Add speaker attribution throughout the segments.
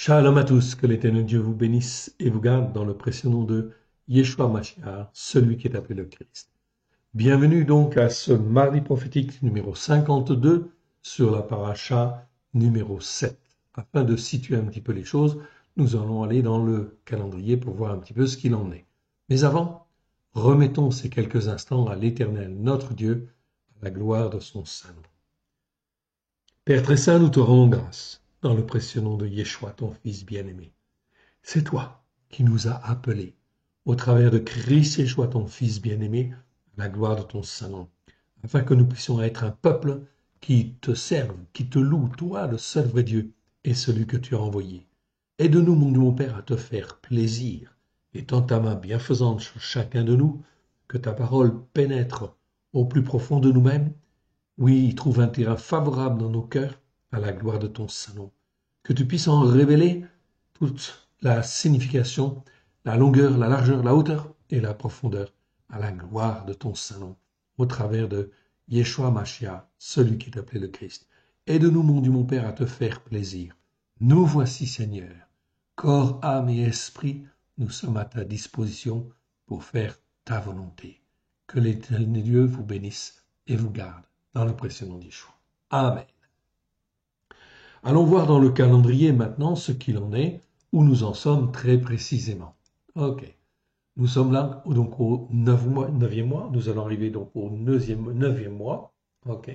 Speaker 1: Shalom à tous, que l'Éternel Dieu vous bénisse et vous garde dans le précieux nom de Yeshua Mashiach, celui qui est appelé le Christ. Bienvenue donc à ce mardi prophétique numéro 52 sur la paracha numéro 7. Afin de situer un petit peu les choses, nous allons aller dans le calendrier pour voir un petit peu ce qu'il en est. Mais avant, remettons ces quelques instants à l'Éternel, notre Dieu, à la gloire de son saint nom. Père très saint, nous te rendons grâce dans le précieux nom de Yeshua, ton Fils bien-aimé. C'est toi qui nous as appelés, au travers de Christ Yeshua, ton Fils bien-aimé, à la gloire de ton saint nom, afin que nous puissions être un peuple qui te serve, qui te loue, toi, le seul vrai Dieu, et celui que tu as envoyé. Aide-nous, mon Dieu, mon Père, à te faire plaisir, et tends ta main bienfaisante sur chacun de nous, que ta parole pénètre au plus profond de nous-mêmes. Oui, trouve un terrain favorable dans nos cœurs, à la gloire de ton saint nom. Que tu puisses en révéler toute la signification, la longueur, la largeur, la hauteur et la profondeur, à la gloire de ton saint nom, au travers de Yeshua Mashiach, celui qui est appelé le Christ. Aide-nous, mon Dieu, mon Père, à te faire plaisir. Nous voici, Seigneur, corps, âme et esprit, nous sommes à ta disposition pour faire ta volonté. Que l'Éternel Dieu vous bénisse et vous garde dans le précieux nom d'Yeshua. Amen. Allons voir dans le calendrier maintenant ce qu'il en est, où nous en sommes très précisément. Ok. Nous sommes là donc au 9e mois. Nous allons arriver donc au 9e mois. Ok.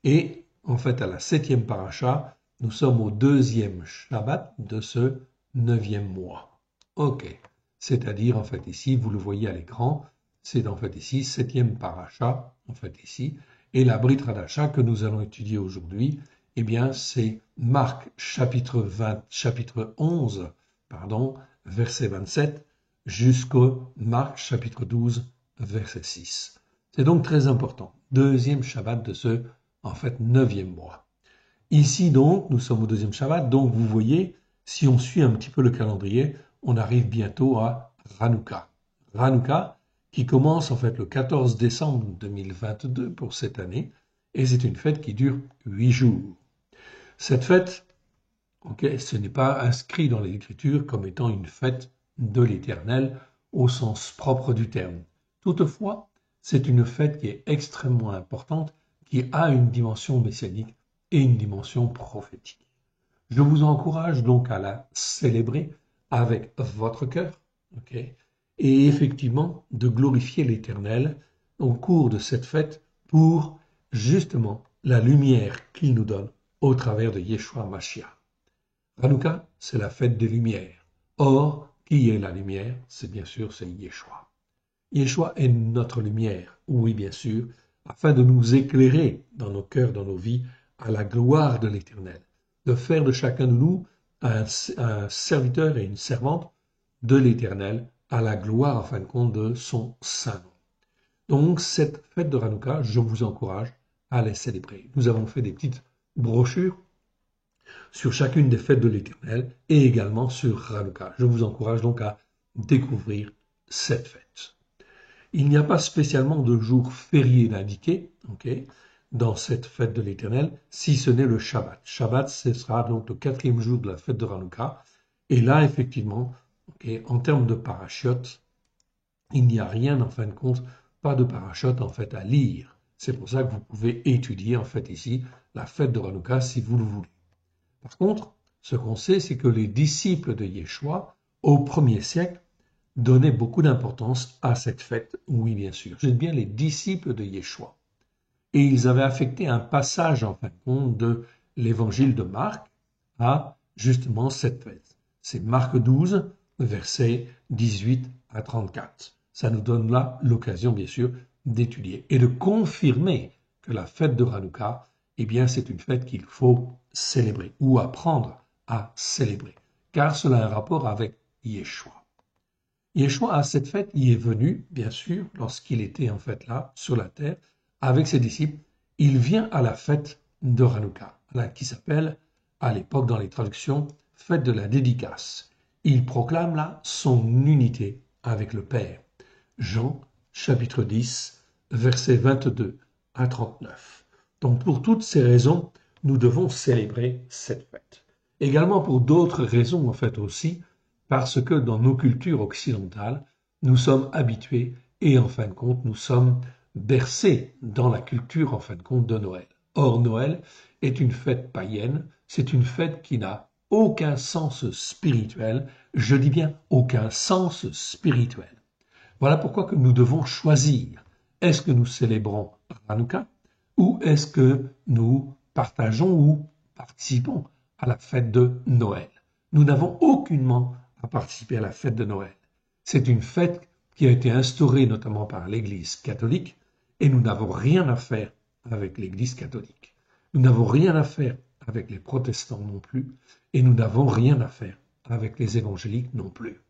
Speaker 1: Et en fait, à la 7e paracha, nous sommes au 2e Shabbat de ce 9e mois. Ok. C'est-à-dire, en fait, ici, vous le voyez à l'écran, c'est en fait ici, 7e paracha, en fait ici, et la Brit Hadasha que nous allons étudier aujourd'hui, eh bien, c'est Marc chapitre 11, verset 27, jusqu'au Marc chapitre 12, verset 6. C'est donc très important. 2e Shabbat de ce, en fait, 9e mois. Ici, donc, nous sommes au 2e Shabbat, donc vous voyez, si on suit un petit peu le calendrier, on arrive bientôt à Hanouka. Hanouka, qui commence en fait le 14 décembre 2022 pour cette année, et c'est une fête qui dure 8 jours. Cette fête, ce n'est pas inscrit dans les Écritures comme étant une fête de l'Éternel au sens propre du terme. Toutefois, c'est une fête qui est extrêmement importante, qui a une dimension messianique et une dimension prophétique. Je vous encourage donc à la célébrer avec votre cœur, et effectivement de glorifier l'Éternel au cours de cette fête pour justement la lumière qu'il nous donne au travers de Yeshua Mashiach. Hanouka, c'est la fête des lumières. Or, qui est la lumière? C'est bien sûr, c'est Yeshua. Yeshua est notre lumière, oui bien sûr, afin de nous éclairer dans nos cœurs, dans nos vies, à la gloire de l'Éternel, de faire de chacun de nous un serviteur et une servante de l'Éternel, à la gloire, en fin de compte, de son saint nom. Donc, cette fête de Hanouka, je vous encourage à la célébrer. Nous avons fait des petites brochures sur chacune des fêtes de l'Éternel et également sur Hanouka. Je vous encourage donc à découvrir cette fête. Il n'y a pas spécialement de jour férié d'indiquer dans cette fête de l'Éternel, si ce n'est le Shabbat. Shabbat, ce sera donc le 4e jour de la fête de Hanouka. Et là, effectivement, en termes de parachutes, il n'y a rien, en fin de compte, pas de parachute en fait à lire. C'est pour ça que vous pouvez étudier en fait ici la fête de Hanouka si vous le voulez. Par contre, ce qu'on sait, c'est que les disciples de Yeshua, au 1er siècle, donnaient beaucoup d'importance à cette fête. Oui, bien sûr. Je dis bien les disciples de Yeshua. Et ils avaient affecté un passage, en fin de compte, de l'évangile de Marc à justement cette fête. C'est Marc 12, versets 18 à 34. Ça nous donne là l'occasion, bien sûr, d'étudier et de confirmer que la fête de Hanouka, eh bien, c'est une fête qu'il faut célébrer ou apprendre à célébrer, car cela a un rapport avec Yeshua. Yeshua, à cette fête, y est venu, bien sûr, lorsqu'il était en fait là, sur la terre, avec ses disciples. Il vient à la fête de Hanouka, qui s'appelle, à l'époque dans les traductions, fête de la dédicace. Il proclame là son unité avec le Père. Jean, chapitre 10, versets 22 à 39. Donc pour toutes ces raisons, nous devons célébrer cette fête. Également pour d'autres raisons en fait aussi, parce que dans nos cultures occidentales, nous sommes habitués et en fin de compte, nous sommes bercés dans la culture en fin de compte de Noël. Or, Noël est une fête païenne, c'est une fête qui n'a aucun sens spirituel, je dis bien aucun sens spirituel. Voilà pourquoi que nous devons choisir. Est-ce que nous célébrons Hanouka ou est-ce que nous partageons ou participons à la fête de Noël? Nous n'avons aucunement à participer à la fête de Noël. C'est une fête qui a été instaurée notamment par l'Église catholique et nous n'avons rien à faire avec l'Église catholique. Nous n'avons rien à faire avec les protestants non plus et nous n'avons rien à faire avec les évangéliques non plus.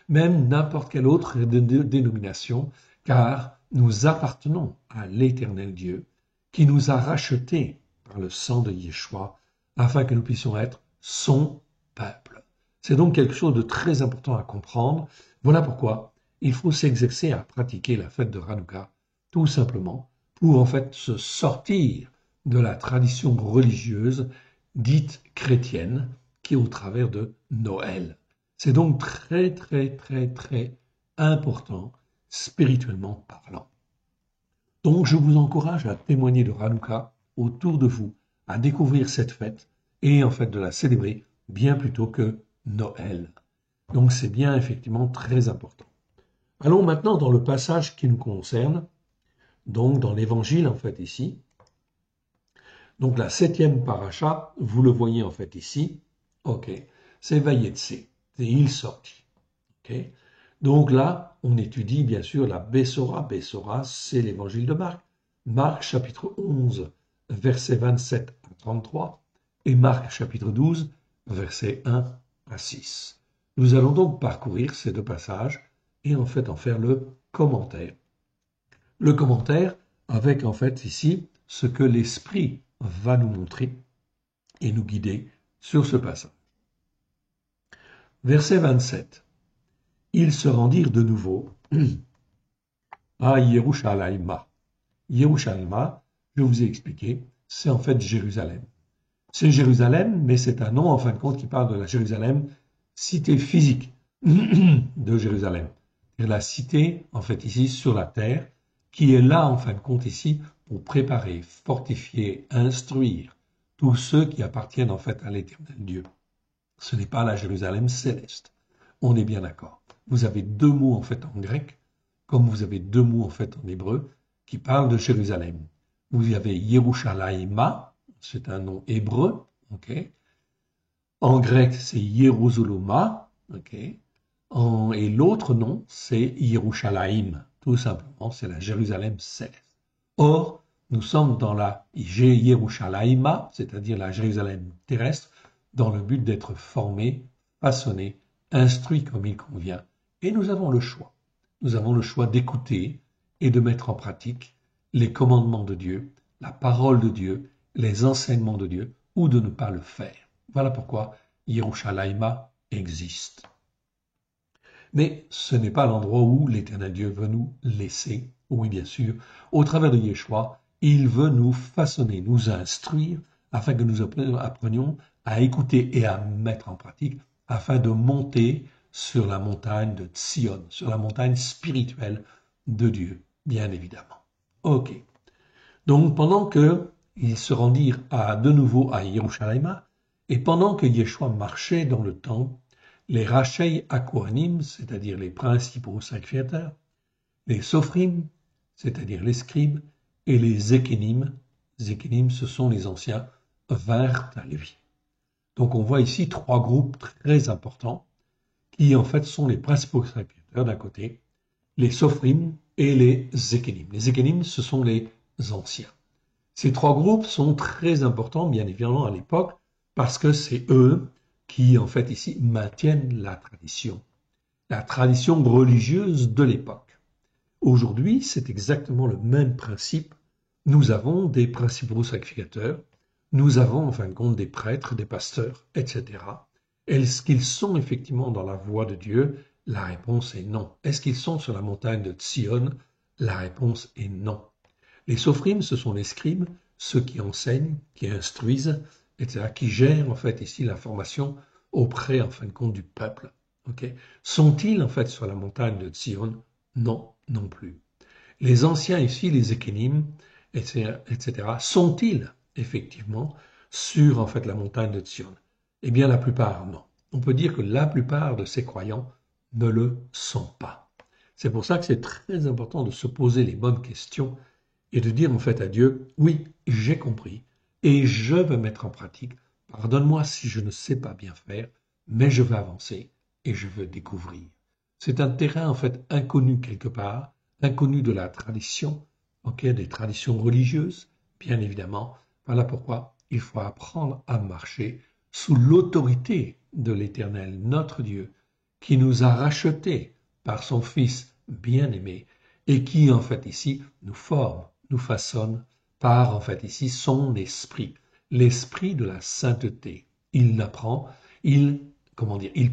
Speaker 1: Même n'importe quelle autre dénomination, car nous appartenons à l'Éternel Dieu qui nous a rachetés par le sang de Yeshua afin que nous puissions être son peuple. C'est donc quelque chose de très important à comprendre. Voilà pourquoi il faut s'exercer à pratiquer la fête de Hanouka, tout simplement pour en fait se sortir de la tradition religieuse dite chrétienne qui est au travers de Noël. C'est donc très, très, très, très important, spirituellement parlant. Donc, je vous encourage à témoigner de Hanouka autour de vous, à découvrir cette fête et en fait de la célébrer bien plutôt que Noël. Donc, c'est bien effectivement très important. Allons maintenant dans le passage qui nous concerne, donc dans l'évangile en fait ici. Donc, la 7e paracha, vous le voyez en fait ici. Ok, c'est Vayetse. Et il sortit. Okay. Donc là, on étudie bien sûr la Bessora. Bessora, c'est l'évangile de Marc. Marc chapitre 11, versets 27 à 33 et Marc chapitre 12, versets 1 à 6. Nous allons donc parcourir ces deux passages et en fait en faire le commentaire. Le commentaire avec en fait ici ce que l'Esprit va nous montrer et nous guider sur ce passage. Verset 27. Ils se rendirent de nouveau à Yerushalayma. Yerushalayma, je vous ai expliqué, c'est en fait Jérusalem. C'est Jérusalem, mais c'est un nom en fin de compte qui parle de la Jérusalem, cité physique de Jérusalem. C'est la cité en fait ici sur la terre qui est là en fin de compte ici pour préparer, fortifier, instruire tous ceux qui appartiennent en fait à l'Éternel Dieu. Ce n'est pas la Jérusalem céleste. On est bien d'accord. Vous avez deux mots en fait en grec, comme vous avez deux mots en fait en hébreu, qui parlent de Jérusalem. Vous avez Yerushalayma, c'est un nom hébreu, ok. En grec, c'est Yerushalma, ok. Et l'autre nom, c'est Yerushalayim, tout simplement, c'est la Jérusalem céleste. Or, nous sommes dans la Yerushalayma, c'est-à-dire la Jérusalem terrestre, dans le but d'être formés, façonnés, instruits comme il convient. Et nous avons le choix. Nous avons le choix d'écouter et de mettre en pratique les commandements de Dieu, la parole de Dieu, les enseignements de Dieu, ou de ne pas le faire. Voilà pourquoi Yerushalayma existe. Mais ce n'est pas l'endroit où l'Éternel Dieu veut nous laisser. Oui, bien sûr, au travers de Yeshua, il veut nous façonner, nous instruire, afin que nous apprenions à écouter et à mettre en pratique, afin de monter sur la montagne de Tzion, sur la montagne spirituelle de Dieu, bien évidemment. Ok. Donc, pendant qu'ils se rendirent de nouveau à Yerushalayim, et pendant que Yeshua marchait dans le temple, les Rachei Akohanim, c'est-à-dire les principaux sacrificateurs, les Sophrim, c'est-à-dire les scribes, et les Zekenim, ce sont les anciens, vinrent à lui. Donc on voit ici trois groupes très importants qui en fait sont les principaux sacrificateurs d'un côté, les Sophrim et les Zekenim. Les Zekenim, ce sont les anciens. Ces trois groupes sont très importants, bien évidemment, à l'époque, parce que c'est eux qui, en fait, ici, maintiennent la tradition religieuse de l'époque. Aujourd'hui, c'est exactement le même principe. Nous avons des principaux sacrificateurs, nous avons, en fin de compte, des prêtres, des pasteurs, etc. Est-ce qu'ils sont effectivement dans la voie de Dieu? La réponse est non. Est-ce qu'ils sont sur la montagne de Tzion? La réponse est non. Les sophrim, ce sont les scribes, ceux qui enseignent, qui instruisent, etc., qui gèrent en fait ici l'information auprès, en fin de compte, du peuple. Okay. Sont-ils en fait sur la montagne de Sion? Non, non plus. Les anciens ici, les Ékénim, etc., sont-ils effectivement sur en fait la montagne de Sion? Eh bien, la plupart, non. On peut dire que la plupart de ces croyants ne le sont pas. C'est pour ça que c'est très important de se poser les bonnes questions et de dire en fait à Dieu, oui, j'ai compris et je veux mettre en pratique. Pardonne-moi si je ne sais pas bien faire, mais je veux avancer et je veux découvrir. C'est un terrain en fait inconnu quelque part, inconnu de la tradition, des traditions religieuses, bien évidemment. Voilà pourquoi il faut apprendre à marcher sous l'autorité de l'Éternel, notre Dieu, qui nous a rachetés par son Fils bien-aimé et qui, en fait, ici, nous forme, nous façonne par, en fait, ici, son esprit, l'esprit de la sainteté. Il l'apprend, il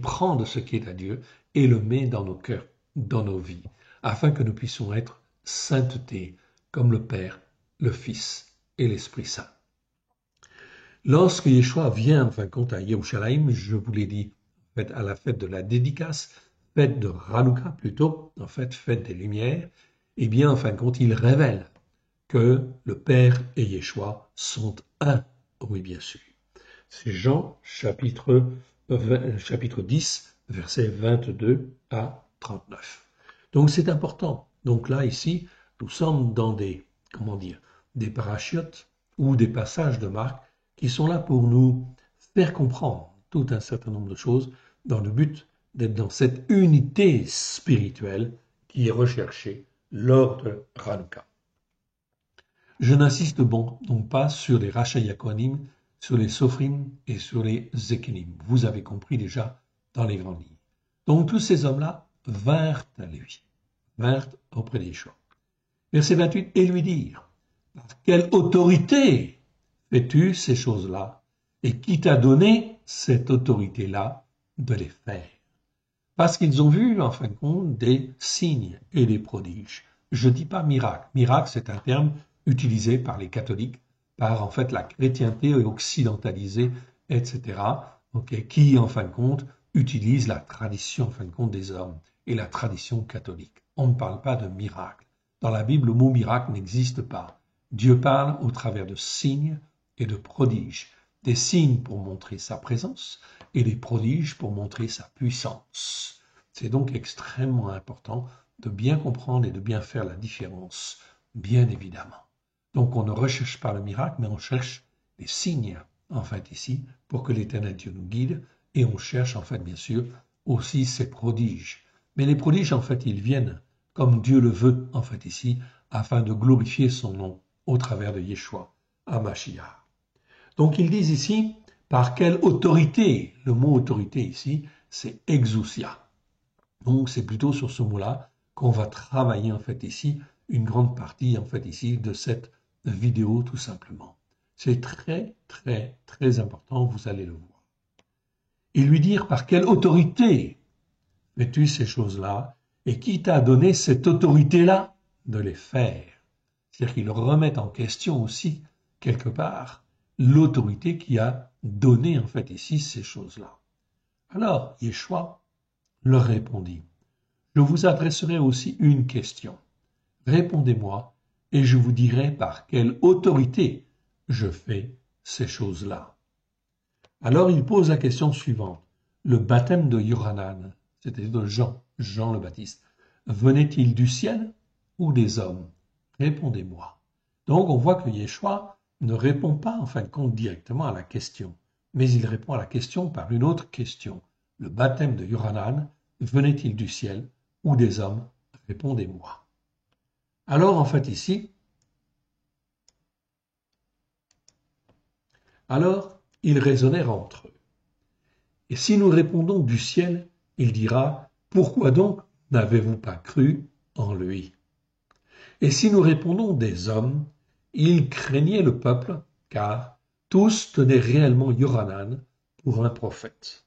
Speaker 1: prend de ce qui est à Dieu et le met dans nos cœurs, dans nos vies, afin que nous puissions être sainteté, comme le Père, le Fils et l'Esprit Saint. Lorsque Yeshua vient, en fin de compte, à Yerushalayim, je vous l'ai dit, en fait, à la fête de la dédicace, fête de Hanouka plutôt, en fait, fête des Lumières, eh bien, en fin de compte, il révèle que le Père et Yeshua sont un. Oui, bien sûr. C'est Jean, chapitre 10, versets 22 à 39. Donc, c'est important. Donc là, ici, nous sommes dans des parachutes ou des passages de Marc qui sont là pour nous faire comprendre tout un certain nombre de choses dans le but d'être dans cette unité spirituelle qui est recherchée lors de Hanouka. Je n'insiste donc pas sur les Rachayakonim, sur les Sophrim et sur les Zekenim. Vous avez compris déjà dans les grandes lignes. Donc tous ces hommes-là vinrent à lui, vinrent auprès d'Yeshua. Verset 28, et lui dirent, par quelle autorité fais-tu ces choses-là? Et qui t'a donné cette autorité-là de les faire? Parce qu'ils ont vu, en fin de compte, des signes et des prodiges. Je ne dis pas miracle. Miracle, c'est un terme utilisé par les catholiques, par en fait la chrétienté occidentalisée, etc., qui, en fin de compte, utilise la tradition, en fin de compte, des hommes et la tradition catholique. On ne parle pas de miracle. Dans la Bible, le mot miracle n'existe pas. Dieu parle au travers de signes et de prodiges. Des signes pour montrer sa présence et des prodiges pour montrer sa puissance. C'est donc extrêmement important de bien comprendre et de bien faire la différence, bien évidemment. Donc on ne recherche pas le miracle, mais on cherche les signes, en fait, ici, pour que l'Éternel Dieu nous guide, et on cherche, en fait, bien sûr, aussi ces prodiges. Mais les prodiges, en fait, ils viennent, comme Dieu le veut, en fait, ici, afin de glorifier son nom au travers de Yeshua, HaMashiach. Donc ils disent ici, par quelle autorité? Le mot autorité ici, c'est exousia. Donc c'est plutôt sur ce mot-là qu'on va travailler en fait ici une grande partie en fait ici de cette vidéo tout simplement. C'est très très très important, vous allez le voir. Et lui dire par quelle autorité fais-tu ces choses-là et qui t'a donné cette autorité-là de les faire? C'est-à-dire qu'ils remettent en question aussi quelque part l'autorité qui a donné en fait ici ces choses-là. Alors Yeshua leur répondit, je vous adresserai aussi une question. Répondez-moi et je vous dirai par quelle autorité je fais ces choses-là. Alors il pose la question suivante. Le baptême de Yohanan, c'était de Jean le Baptiste, venait-il du ciel ou des hommes? Répondez-moi. Donc on voit que Yeshua ne répond pas en fin de compte directement à la question, mais il répond à la question par une autre question. Le baptême de Yohanan venait-il du ciel ou des hommes? Répondez-moi. Alors en fait ici, ils raisonnèrent entre eux. Et si nous répondons du ciel, il dira, pourquoi donc n'avez-vous pas cru en lui? Et si nous répondons des hommes, il craignait le peuple, car tous tenaient réellement Yohanan pour un prophète.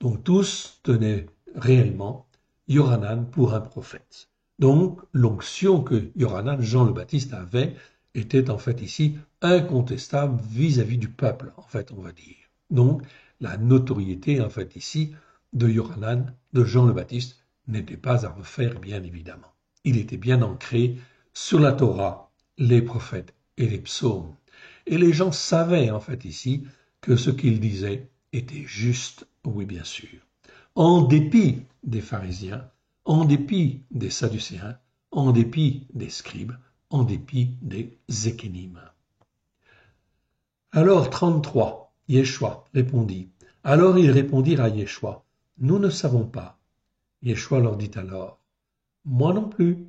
Speaker 1: Donc tous tenaient réellement Yohanan pour un prophète. Donc l'onction que Yohanan, Jean le Baptiste, avait était en fait ici incontestable vis-à-vis du peuple, en fait, on va dire. Donc, la notoriété, en fait, ici, de Yohanan, de Jean le Baptiste, n'était pas à refaire, bien évidemment. Il était bien ancré sur la Torah, les prophètes et les psaumes. Et les gens savaient, en fait, ici, que ce qu'il disait était juste, oui, bien sûr. En dépit des pharisiens, en dépit des sadducéens, en dépit des scribes, en dépit des ékénimes. Alors 33, Yeshua répondit. Alors ils répondirent à Yeshua, nous ne savons pas. Yeshua leur dit alors, moi non plus,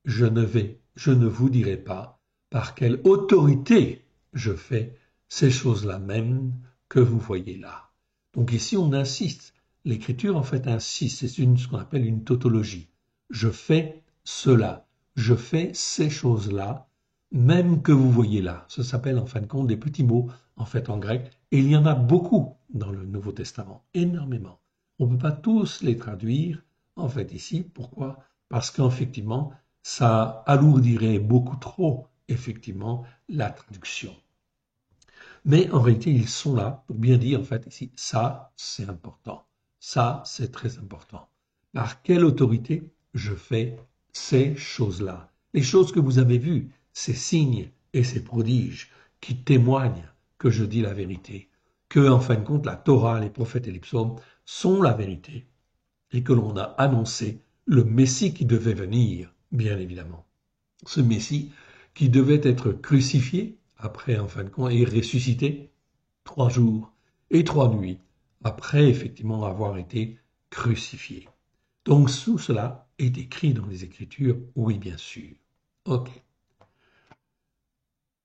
Speaker 1: je ne vous dirai pas par quelle autorité je fais ces choses-là même que vous voyez là. Donc ici on insiste, l'écriture en fait insiste, c'est ce qu'on appelle une tautologie. Je fais cela, je fais ces choses-là, même que vous voyez là. Ça s'appelle en fin de compte des petits mots en fait en grec, et il y en a beaucoup dans le Nouveau Testament, énormément. On ne peut pas tous les traduire en fait ici. Pourquoi? Parce qu'effectivement, ça alourdirait beaucoup trop, effectivement, la traduction. Mais en réalité, ils sont là pour bien dire, en fait, ici, ça, c'est important. Ça, c'est très important. Par quelle autorité je fais ces choses-là? Les choses que vous avez vues, ces signes et ces prodiges qui témoignent que je dis la vérité, que, en fin de compte, la Torah, les prophètes et les psaumes sont la vérité, et que l'on a annoncé le Messie qui devait venir, bien évidemment. Ce Messie qui devait être crucifié, après en fin de compte, et ressuscité 3 jours et 3 nuits, après effectivement avoir été crucifié. Donc tout cela est écrit dans les Écritures, oui bien sûr. Ok.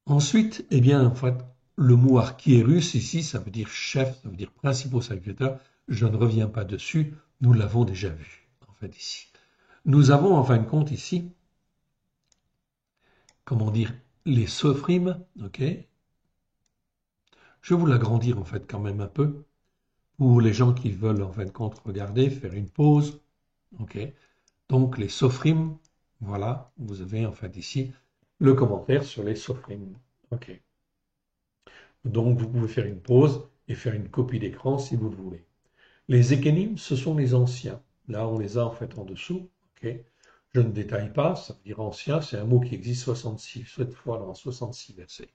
Speaker 1: Ensuite, eh bien, en fait, le mot archiérus ici, ça veut dire chef, ça veut dire principal sacrificateur. Je ne reviens pas dessus, nous l'avons déjà vu, en fait, ici. Nous avons, en fin de compte, ici, comment dire, les sophrim, ok. Je vais vous l'agrandir, en fait, quand même un peu, pour les gens qui veulent, en fin de compte, regarder, faire une pause, ok. Donc, les sophrim, voilà, vous avez, en fait, ici, le commentaire sur les sophrim, ok. Donc, vous pouvez faire une pause et faire une copie d'écran si vous le voulez. Les ékénimes, ce sont les anciens. Là, on les a en fait en dessous. Okay. Je ne détaille pas, ça veut dire ancien, c'est un mot qui existe 7 fois dans 66 versets.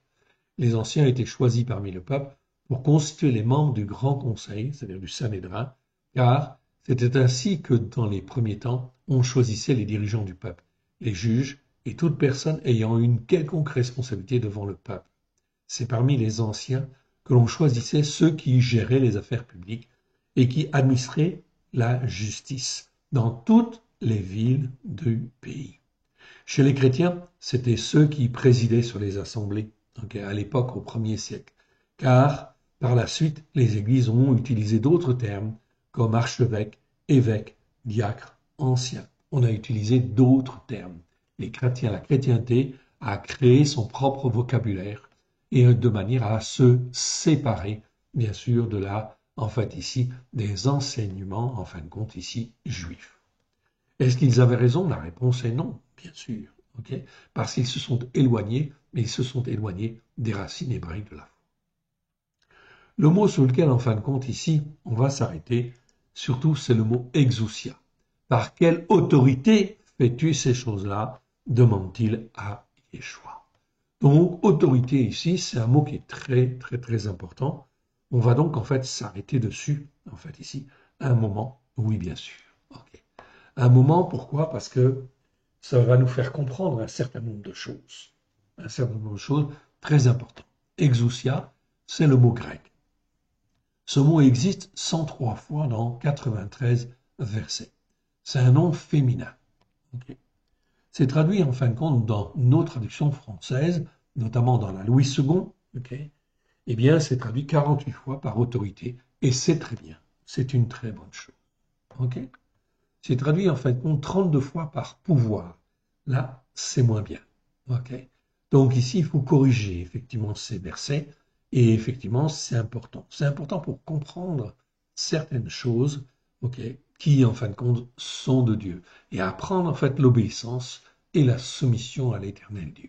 Speaker 1: Les anciens étaient choisis parmi le peuple pour constituer les membres du Grand Conseil, c'est-à-dire du Sanhédrin, car c'était ainsi que dans les premiers temps, on choisissait les dirigeants du peuple, les juges et toute personne ayant une quelconque responsabilité devant le peuple. C'est parmi les anciens que l'on choisissait ceux qui géraient les affaires publiques et qui administraient la justice dans toutes les villes du pays. Chez les chrétiens, c'était ceux qui présidaient sur les assemblées, donc à l'époque au 1er siècle, car par la suite, les églises ont utilisé d'autres termes comme archevêque, évêque, diacre, ancien. On a utilisé d'autres termes. Les chrétiens, la chrétienté a créé son propre vocabulaire et de manière à se séparer, bien sûr, de la, en fait ici, des enseignements, en fin de compte ici, juifs. Est-ce qu'ils avaient raison? La réponse est non, bien sûr, okay, parce qu'ils se sont éloignés, mais ils se sont éloignés des racines hébraïques de la foi. Le mot sur lequel, en fin de compte, ici, on va s'arrêter, surtout, c'est le mot exousia. Par quelle autorité fais-tu ces choses-là? Demande-t-il à Yeshua. Donc, autorité ici, c'est un mot qui est très, très, très important. On va donc, en fait, s'arrêter dessus, en fait, ici, un moment. Oui, bien sûr. Okay. Un moment, pourquoi? Parce que ça va nous faire comprendre un certain nombre de choses. Un certain nombre de choses très importantes. Exousia, c'est le mot grec. Ce mot existe 103 fois dans 93 versets. C'est un nom féminin. Okay. C'est traduit en fin de compte dans nos traductions françaises, notamment dans la Louis II. Okay. Eh bien, c'est traduit 48 fois par autorité, et c'est très bien. C'est une très bonne chose. Okay. C'est traduit en fin de compte 32 fois par pouvoir. Là, c'est moins bien. Okay. Donc ici, il faut corriger effectivement ces versets. Et effectivement, c'est important. C'est important pour comprendre certaines choses, okay, qui, en fin de compte, sont de Dieu. Et apprendre, en fait, l'obéissance et la soumission à l'éternel Dieu.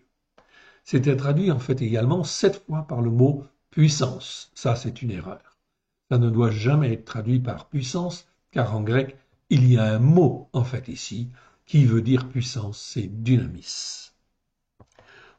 Speaker 1: C'était traduit en fait également 7 fois par le mot puissance. Ça, c'est une erreur. Ça ne doit jamais être traduit par puissance, car en grec, il y a un mot en fait ici qui veut dire puissance, c'est dynamis.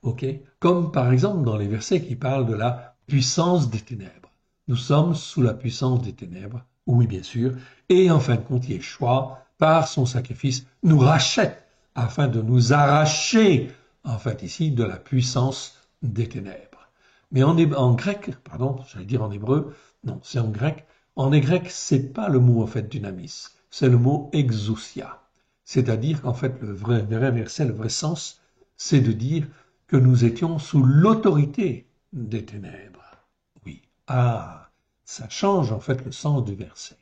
Speaker 1: Ok? Comme par exemple dans les versets qui parlent de la puissance des ténèbres. Nous sommes sous la puissance des ténèbres, oui bien sûr, et en fin de compte, Yeshua, par son sacrifice, nous rachète afin de nous arracher, en fait ici, de la puissance des ténèbres. Mais en grec, pardon, j'allais dire en hébreu, non, c'est en grec. En grec, c'est pas le mot en fait dynamis, c'est le mot exousia. C'est-à-dire qu'en fait, le vrai verset, le vrai sens, c'est de dire que nous étions sous l'autorité des ténèbres. Oui. Ah, ça change en fait le sens du verset.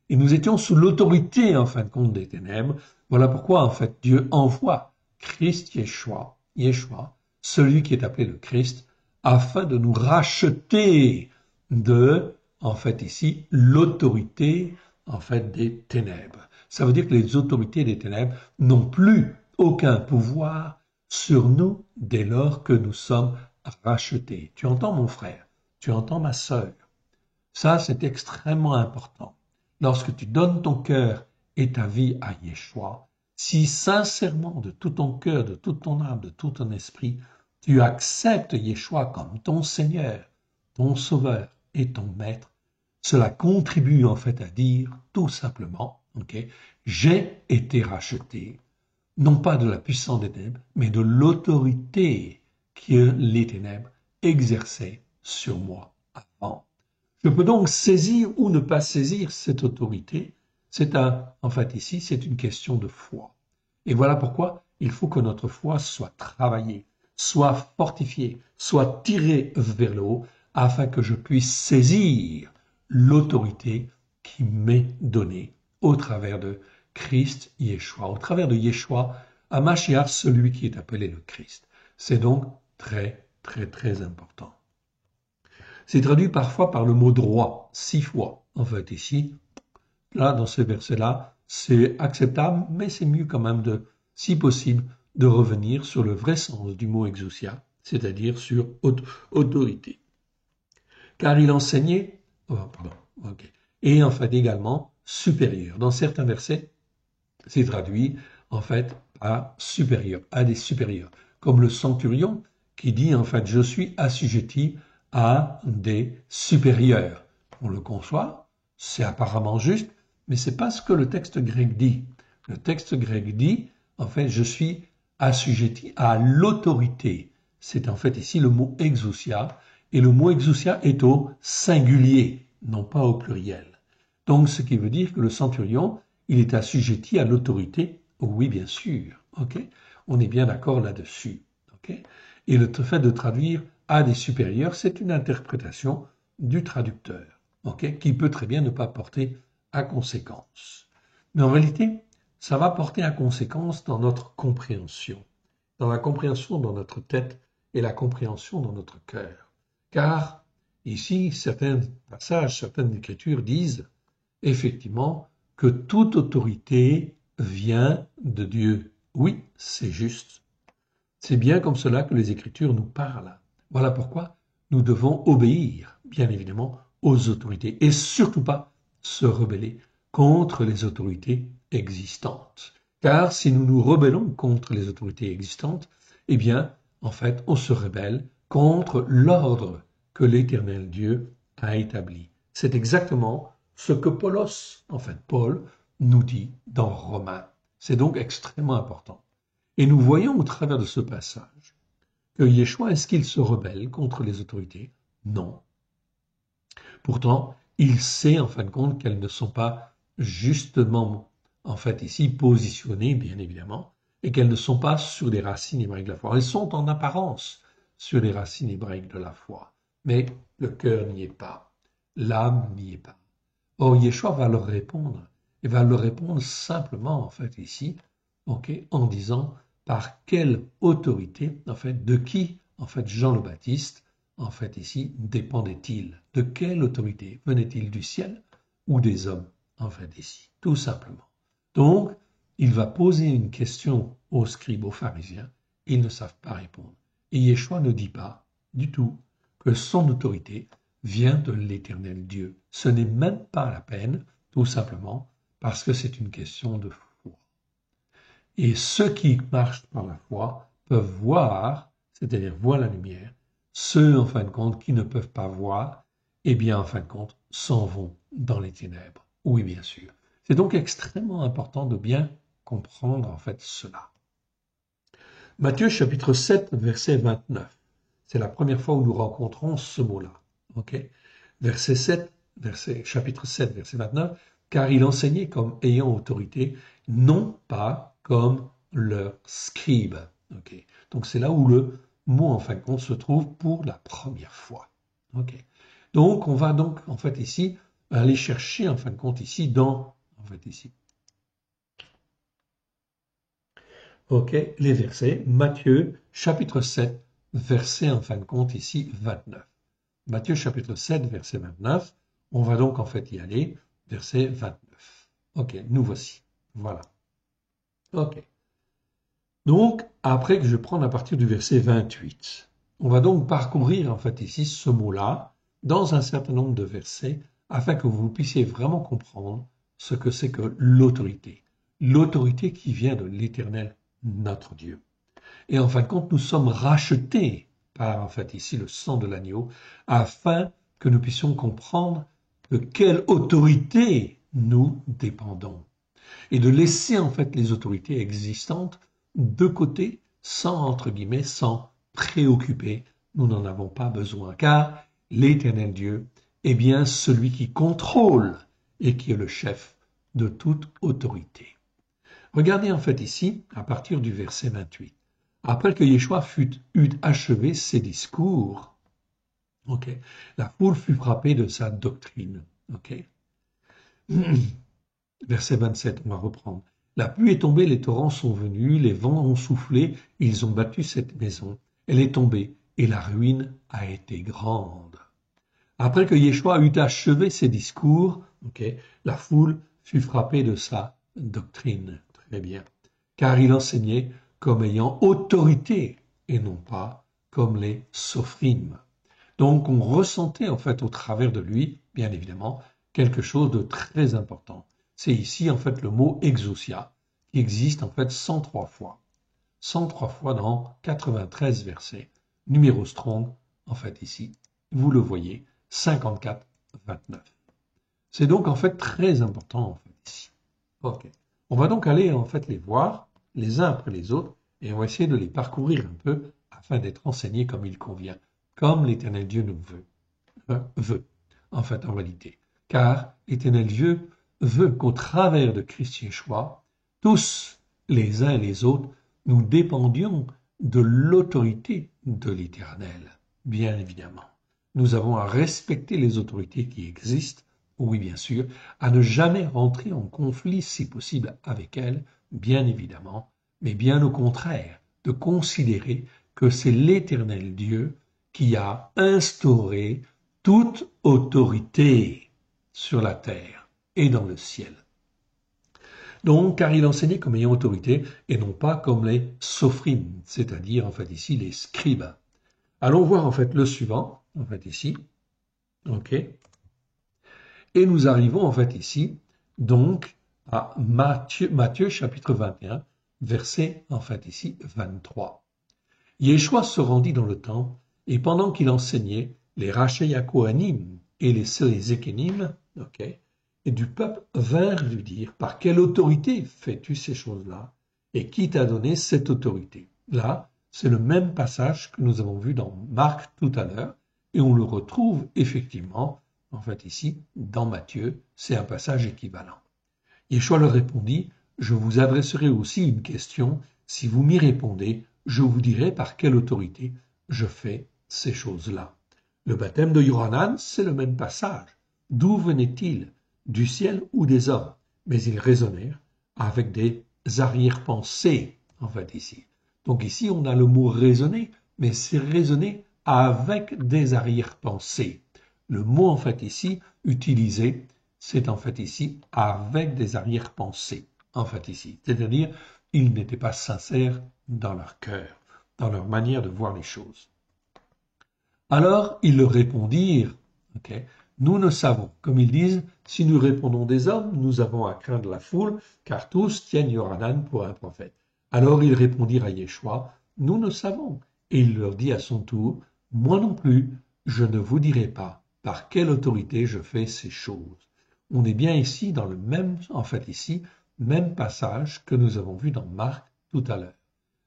Speaker 1: Et nous étions sous l'autorité en fin de compte des ténèbres. Voilà pourquoi en fait Dieu envoie Christ Yeshua, celui qui est appelé le Christ, afin de nous racheter de, en fait ici, l'autorité en fait des ténèbres. Ça veut dire que les autorités des ténèbres n'ont plus aucun pouvoir sur nous dès lors que nous sommes rachetés. Tu entends mon frère, tu entends ma sœur. Ça, c'est extrêmement important. Lorsque tu donnes ton cœur et ta vie à Yeshua, si sincèrement, de tout ton cœur, de toute ton âme, de tout ton esprit, tu acceptes Yeshua comme ton Seigneur, ton Sauveur et ton Maître, cela contribue en fait à dire tout simplement, ok, j'ai été racheté, non pas de la puissance des ténèbres, mais de l'autorité que les ténèbres exerçaient sur moi avant. Je peux donc saisir ou ne pas saisir cette autorité. En fait ici, c'est une question de foi. Et voilà pourquoi il faut que notre foi soit travaillée, soit fortifiée, soit tirée vers le haut, afin que je puisse saisir l'autorité qui m'est donnée au travers de Christ Yeshua, au travers de Yeshua, à Mashiach, celui qui est appelé le Christ. C'est donc très, très, très important. C'est traduit parfois par le mot droit, 6 fois. En fait, ici, là, dans ce verset-là, c'est acceptable, mais c'est mieux quand même de, si possible, de revenir sur le vrai sens du mot exousia, c'est-à-dire sur autorité. Car il enseignait, et en fait également supérieur. Dans certains versets, c'est traduit en fait à supérieur, à des supérieurs, comme le centurion qui dit en fait je suis assujetti à des supérieurs. On le conçoit, c'est apparemment juste, mais c'est pas ce que le texte grec dit. Le texte grec dit en fait je suis assujetti à l'autorité. C'est en fait ici le mot exousia, et le mot exousia est au singulier, non pas au pluriel. Donc ce qui veut dire que le centurion, il est assujetti à l'autorité, oui bien sûr, ok. On est bien d'accord là-dessus, ok. Et le fait de traduire à des supérieurs, c'est une interprétation du traducteur, ok, qui peut très bien ne pas porter à conséquence. Mais en réalité, ça va porter à conséquence dans notre compréhension, dans la compréhension dans notre tête et la compréhension dans notre cœur. Car ici, certains passages, certaines écritures disent effectivement que toute autorité vient de Dieu. Oui, c'est juste. C'est bien comme cela que les Écritures nous parlent. Voilà pourquoi nous devons obéir, bien évidemment, aux autorités et surtout pas se rebeller contre les autorités existantes. Car si nous nous rebellons contre les autorités existantes, eh bien, en fait, on se rebelle contre l'ordre que l'Éternel Dieu a établi. C'est exactement ce que Paul nous dit dans Romains. C'est donc extrêmement important. Et nous voyons au travers de ce passage que Yeshua, est-ce qu'il se rebelle contre les autorités? Non. Pourtant, il sait en fin de compte qu'elles ne sont pas justement, en fait ici, positionnées, bien évidemment, et qu'elles ne sont pas sur des racines hébraïques de la foi. Elles sont en apparence sur les racines hébraïques de la foi, mais le cœur n'y est pas, l'âme n'y est pas. Or, Yeshua va leur répondre, et va leur répondre simplement, en fait, ici, en disant par quelle autorité, en fait, de qui, en fait, Jean le Baptiste, en fait, ici, dépendait-il? De quelle autorité? Venait-il du ciel ou des hommes, en fait, ici? Tout simplement. Donc, il va poser une question aux scribes, aux pharisiens, ils ne savent pas répondre. Et Yeshua ne dit pas du tout que son autorité vient de l'Éternel Dieu. Ce n'est même pas la peine, tout simplement, parce que c'est une question de foi. Et ceux qui marchent par la foi peuvent voir, c'est-à-dire voir la lumière. Ceux, en fin de compte, qui ne peuvent pas voir, eh bien, en fin de compte, s'en vont dans les ténèbres. Oui, bien sûr. C'est donc extrêmement important de bien comprendre, en fait, cela. Matthieu chapitre 7, verset 29. C'est la première fois où nous rencontrons ce mot-là. Okay? Verset 7, chapitre 7, verset 29. Car il enseignait comme ayant autorité, non pas comme leur scribe. Okay? Donc c'est là où le mot en fin de compte se trouve pour la première fois. Okay? Donc on va donc en fait ici aller chercher en fin de compte ici dans Ok, les versets. Matthieu, chapitre 7, verset en fin de compte ici 29. Matthieu, chapitre 7, verset 29. On va donc en fait y aller, verset 29. Ok, nous voici. Voilà. Ok. Donc, après que je prenne à partir du verset 28, on va donc parcourir en fait ici ce mot-là dans un certain nombre de versets afin que vous puissiez vraiment comprendre ce que c'est que l'autorité. L'autorité qui vient de l'Éternel, notre Dieu. Et en fin de compte, nous sommes rachetés par, en fait, ici, le sang de l'agneau, afin que nous puissions comprendre de quelle autorité nous dépendons. Et de laisser, en fait, les autorités existantes de côté, sans, entre guillemets, sans préoccuper. Nous n'en avons pas besoin, car l'Éternel Dieu est bien celui qui contrôle et qui est le chef de toute autorité. Regardez en fait ici, à partir du verset 28. Après que Yeshua eut achevé ses discours, la foule fut frappée de sa doctrine. Verset 27, on va reprendre. La pluie est tombée, les torrents sont venus, les vents ont soufflé, ils ont battu cette maison. Elle est tombée et la ruine a été grande. Après que Yeshua eut achevé ses discours, la foule fut frappée de sa doctrine. Très bien. Car il enseignait comme ayant autorité et non pas comme les sophimes. Donc on ressentait en fait au travers de lui, bien évidemment, quelque chose de très important. C'est ici en fait le mot exousia qui existe en fait 103 fois. 103 fois dans 93 versets. Numéro strong, en fait ici, vous le voyez, 54, 29. C'est donc en fait très important en fait ici. Ok. On va donc aller en fait les voir les uns après les autres et on va essayer de les parcourir un peu afin d'être enseignés comme il convient, comme l'Éternel Dieu nous veut, en fait en réalité. Car l'Éternel Dieu veut qu'au travers de Christ Yeshua, tous les uns et les autres, nous dépendions de l'autorité de l'Éternel, bien évidemment. Nous avons à respecter les autorités qui existent, oui bien sûr, à ne jamais rentrer en conflit si possible avec elles, bien évidemment, mais bien au contraire, de considérer que c'est l'Éternel Dieu qui a instauré toute autorité sur la terre et dans le ciel. Donc, car il enseignait comme ayant autorité et non pas comme les sophrim, c'est-à-dire en fait ici les scribes. Allons voir en fait le suivant, en fait ici, ok. Et nous arrivons en fait ici, donc, à Matthieu chapitre 21, verset en fait ici 23. Yeshua se rendit dans le temple et pendant qu'il enseignait, les Racheya Kohanim et les Ékénim, et du peuple vinrent lui dire, par quelle autorité fais-tu ces choses-là et qui t'a donné cette autorité? Là, c'est le même passage que nous avons vu dans Marc tout à l'heure et on le retrouve effectivement, en fait ici, dans Matthieu, c'est un passage équivalent. Yeshua leur répondit, je vous adresserai aussi une question, si vous m'y répondez, je vous dirai par quelle autorité je fais ces choses-là. Le baptême de Yohanan, c'est le même passage. D'où venait-il? Du ciel ou des hommes? Mais ils raisonnèrent avec des arrière-pensées, en fait, ici. Donc ici, on a le mot raisonner, mais c'est raisonner avec des arrière-pensées. Le mot, en fait, ici, utilisé, c'est en fait ici avec des arrière-pensées, en fait ici. C'est-à-dire, ils n'étaient pas sincères dans leur cœur. dans leur manière de voir les choses. Alors ils leur répondirent, okay, nous ne savons, comme ils disent, si nous répondons des hommes, nous avons à craindre la foule, car tous tiennent Yohanan pour un prophète. Alors ils répondirent à Yeshua, nous ne savons. Et il leur dit à son tour, moi non plus, je ne vous dirai pas par quelle autorité je fais ces choses. On est bien ici dans le même, même passage que nous avons vu dans Marc tout à l'heure.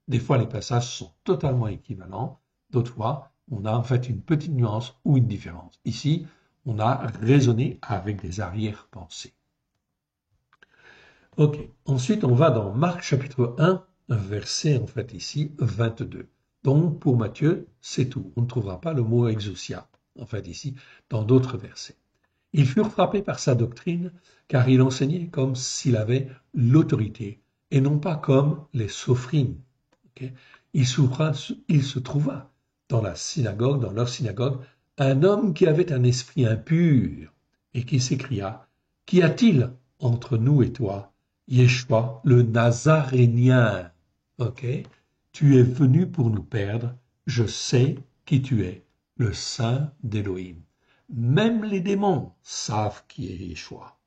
Speaker 1: Des fois, les passages sont totalement équivalents, d'autres fois, on a en fait une petite nuance ou une différence. Ici, on a raisonné avec des arrière-pensées. Ok, ensuite on va dans Marc chapitre 1, verset en fait ici 22. Donc pour Matthieu, c'est tout. On ne trouvera pas le mot exousia, en fait ici, dans d'autres versets. Ils furent frappés par sa doctrine, car il enseignait comme s'il avait l'autorité, et non pas comme les sophimes. Okay? Il se trouva dans la synagogue, dans leur synagogue, un homme qui avait un esprit impur, et qui s'écria, qu'y a-t-il entre nous et toi, Yeshua, le Nazarénien? Ok? Tu es venu pour nous perdre, je sais qui tu es, le Saint d'Élohim. Même les démons savent qui est Yeshua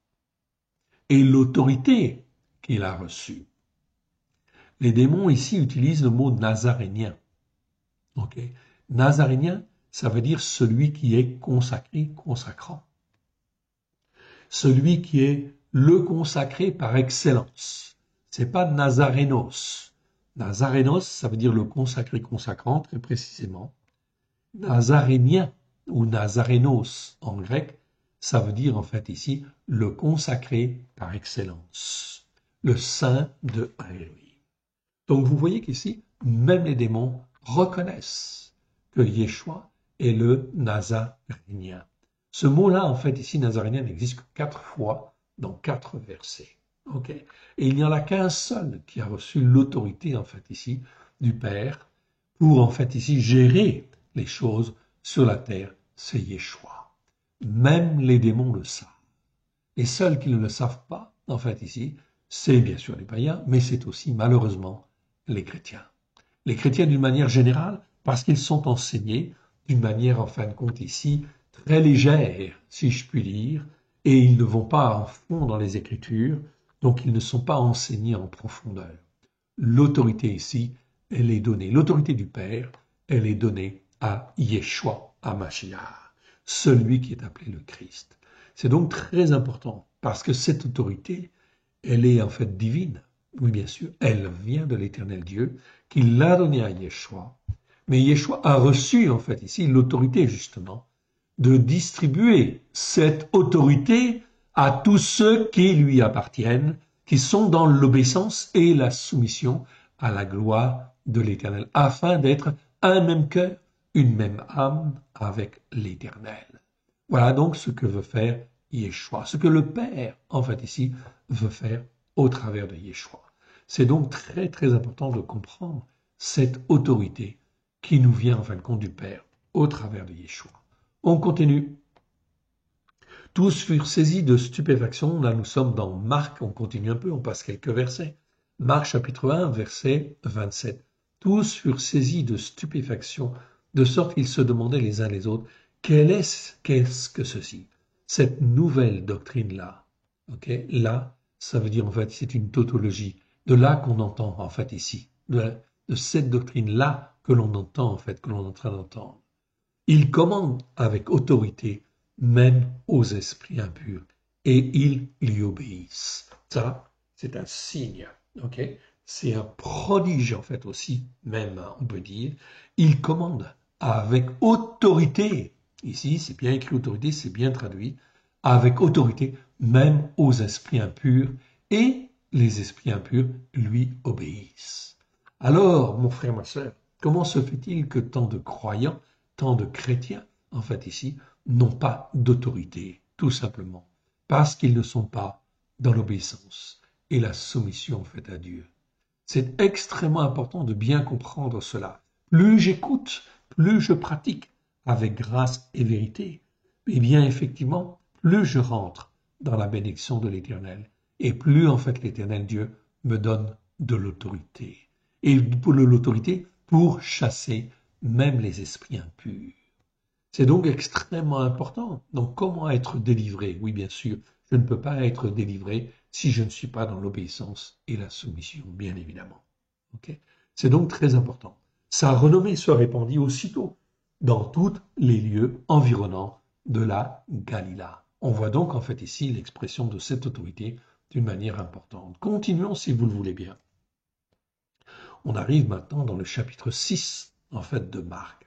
Speaker 1: et l'autorité qu'il a reçue. Les démons ici utilisent le mot nazarénien. Okay. Nazarénien, ça veut dire celui qui est consacré, consacrant. Celui qui est le consacré par excellence. C'est pas Nazarénos. Nazarénos, ça veut dire le consacré, consacrant, très précisément. Nazarénien ou Nazarénos en grec, ça veut dire en fait ici le consacré par excellence, le saint de Elohim. Donc vous voyez qu'ici, même les démons reconnaissent que Yeshua est le Nazarénien. Ce mot-là, en fait, ici, Nazarénien, n'existe que 4 fois dans 4 versets. Okay? Et il n'y en a qu'un seul qui a reçu l'autorité, en fait, ici, du Père, pour, en fait, ici, gérer les choses sur la terre, c'est Yeshua. Même les démons le savent. Les seuls qui ne le savent pas, en fait, ici, c'est bien sûr les païens, mais c'est aussi, malheureusement, les chrétiens. Les chrétiens d'une manière générale, parce qu'ils sont enseignés d'une manière, en fin de compte, ici, très légère, si je puis dire, et ils ne vont pas en fond dans les Écritures, donc ils ne sont pas enseignés en profondeur. L'autorité ici, elle est donnée. L'autorité du Père, elle est donnée à Yeshua, à Mashiach, celui qui est appelé le Christ. C'est donc très important, parce que cette autorité, elle est en fait divine. Oui, bien sûr, elle vient de l'Éternel Dieu, qui l'a donnée à Yeshua. Mais Yeshua a reçu, en fait, ici, l'autorité, justement, de distribuer cette autorité à tous ceux qui lui appartiennent, qui sont dans l'obéissance et la soumission à la gloire de l'Éternel, afin d'être un même cœur, une même âme avec l'Éternel. Voilà donc ce que veut faire Yeshua, ce que le Père, en fait ici, veut faire au travers de Yeshua. C'est donc très très important de comprendre cette autorité qui nous vient en fin de compte du Père au travers de Yeshua. On continue. Tous furent saisis de stupéfaction. Là, nous sommes dans Marc. On continue un peu, on passe quelques versets. Marc chapitre 1, verset 27. Tous furent saisis de stupéfaction, de sorte qu'ils se demandaient les uns les autres, qu'est-ce que ceci? Cette nouvelle doctrine-là. Okay? Là, ça veut dire en fait, c'est une tautologie. De là qu'on entend en fait ici. De cette doctrine-là que l'on entend en fait, que l'on est en train d'entendre. Il commande avec autorité même aux esprits impurs et ils lui obéissent. Ça, c'est un signe, ok? C'est un prodige en fait aussi, même on peut dire. Il commande avec autorité. Ici, c'est bien écrit autorité, c'est bien traduit. Avec autorité même aux esprits impurs et les esprits impurs lui obéissent. Alors, mon frère, ma sœur, comment se fait-il que tant de croyants, tant de chrétiens, en fait ici, n'ont pas d'autorité, tout simplement, parce qu'ils ne sont pas dans l'obéissance et la soumission faite à Dieu. C'est extrêmement important de bien comprendre cela. Plus j'écoute, plus je pratique avec grâce et vérité, eh bien effectivement, plus je rentre dans la bénédiction de l'Éternel, et plus en fait l'Éternel Dieu me donne de l'autorité. Et pour l'autorité, pour chasser même les esprits impurs. C'est donc extrêmement important. Donc comment être délivré? Oui, bien sûr, je ne peux pas être délivré si je ne suis pas dans l'obéissance et la soumission, bien évidemment. Okay? C'est donc très important. Sa renommée se répandit aussitôt dans tous les lieux environnants de la Galila. On voit donc en fait ici l'expression de cette autorité d'une manière importante. Continuons si vous le voulez bien. On arrive maintenant dans le chapitre 6 en fait de Marc.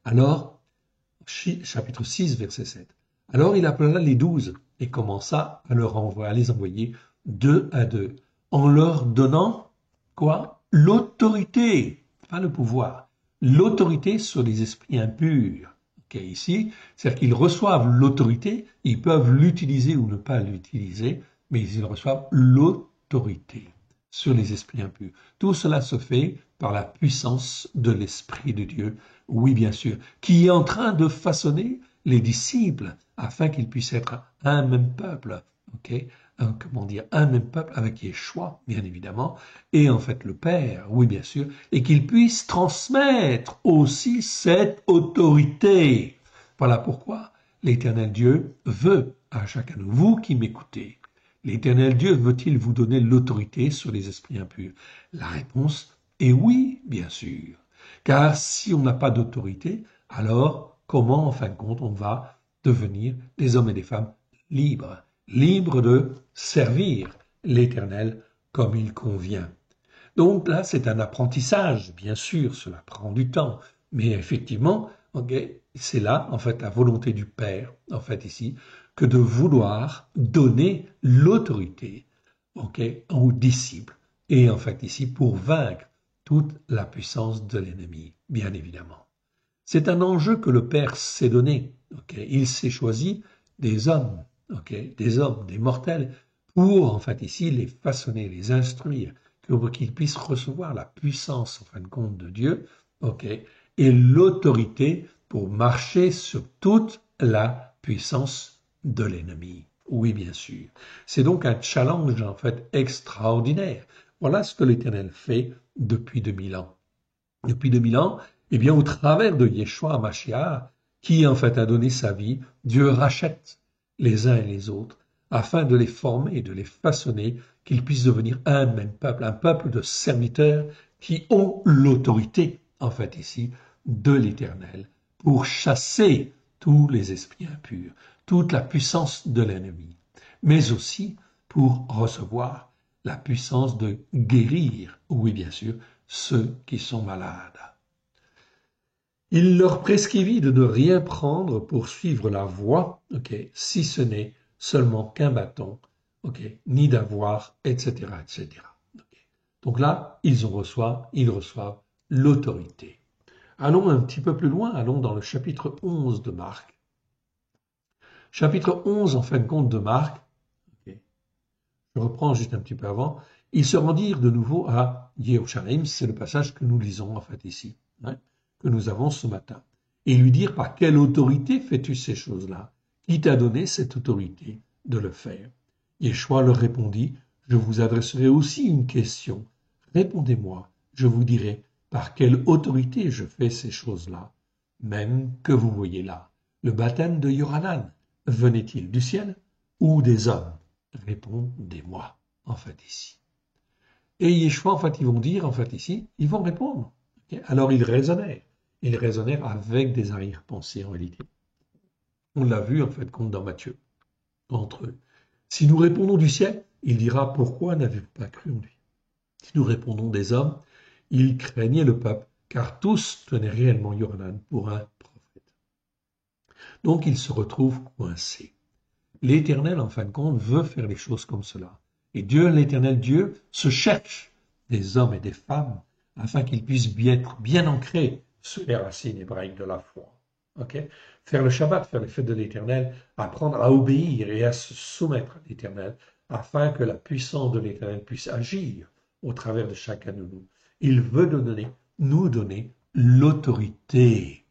Speaker 1: Alors, chapitre 6, verset 7. Alors il appela les 12 et commença à les envoyer deux à deux, en leur donnant quoi? L'autorité, pas le pouvoir, l'autorité sur les esprits impurs. Okay, ici, c'est-à-dire qu'ils reçoivent l'autorité, ils peuvent l'utiliser ou ne pas l'utiliser, mais ils reçoivent l'autorité sur les esprits impurs. Tout cela se fait par la puissance de l'Esprit de Dieu, oui bien sûr, qui est en train de façonner les disciples afin qu'ils puissent être un même peuple, un même peuple avec Yeshua, bien évidemment, et en fait le Père, oui bien sûr, et qu'ils puissent transmettre aussi cette autorité. Voilà pourquoi l'Éternel Dieu veut à chacun de vous qui m'écoutez, l'Éternel Dieu veut-il vous donner l'autorité sur les esprits impurs? La réponse est oui, bien sûr. Car si on n'a pas d'autorité, alors comment, en fin de compte, on va devenir des hommes et des femmes libres, libres de servir l'Éternel comme il convient. Donc là, c'est un apprentissage, bien sûr, cela prend du temps, mais effectivement, c'est là, en fait, la volonté du Père, en fait, ici, que de vouloir donner l'autorité, aux disciples, et en fait, ici, pour vaincre toute la puissance de l'ennemi, bien évidemment. C'est un enjeu que le Père s'est donné. Il s'est choisi des hommes, des mortels, pour, en fait, ici, les façonner, les instruire, pour qu'ils puissent recevoir la puissance, en fin de compte, de Dieu, et l'autorité pour marcher sur toute la puissance de l'ennemi. Oui, bien sûr. C'est donc un challenge, en fait, extraordinaire. Voilà ce que l'Éternel fait depuis 2000 ans. Depuis 2000 ans, eh bien, au travers de Yeshua Mashiach, qui en fait a donné sa vie, Dieu rachète les uns et les autres afin de les former, de les façonner, qu'ils puissent devenir un même peuple, un peuple de serviteurs qui ont l'autorité, en fait ici, de l'Éternel, pour chasser tous les esprits impurs, toute la puissance de l'ennemi, mais aussi pour recevoir la puissance de guérir, oui bien sûr, ceux qui sont malades. Il leur prescrivit de ne rien prendre pour suivre la voie, si ce n'est seulement qu'un bâton, ni d'avoir, etc., etc. Donc là, ils reçoivent l'autorité. Allons un petit peu plus loin, allons dans le chapitre 11 de Marc. Chapitre 11, en fin de compte, de Marc, je reprends juste un petit peu avant, ils se rendirent de nouveau à Jérusalem, c'est le passage que nous lisons en fait ici, que nous avons ce matin. Et lui dirent, par quelle autorité fais-tu ces choses-là? Qui t'a donné cette autorité de le faire? Yeshua leur répondit, je vous adresserai aussi une question. Répondez-moi, je vous dirai par quelle autorité je fais ces choses-là, même que vous voyez là. Le baptême de Yohanan, venait-il du ciel ou des hommes? Répondez-moi, en fait, ici. Et Yeshua, en fait, ils vont dire, en fait, ici, ils vont répondre. Alors, ils raisonnèrent. Ils raisonnèrent avec des arrière-pensées, en réalité. On l'a vu, en fait, compte dans Matthieu, entre eux. Si nous répondons du ciel, il dira, pourquoi n'avez-vous pas cru en lui? Si nous répondons des hommes, ils craignaient le peuple, car tous tenaient réellement Yohanan pour un prophète. Donc, ils se retrouvent coincés. L'Éternel, en fin de compte, veut faire les choses comme cela. Et Dieu, l'Éternel Dieu, se cherche des hommes et des femmes afin qu'ils puissent être bien ancrés sur les racines hébraïques de la foi. Faire le Shabbat, faire les fêtes de l'Éternel, apprendre à obéir et à se soumettre à l'Éternel afin que la puissance de l'Éternel puisse agir au travers de chacun de nous. Il veut nous donner l'autorité,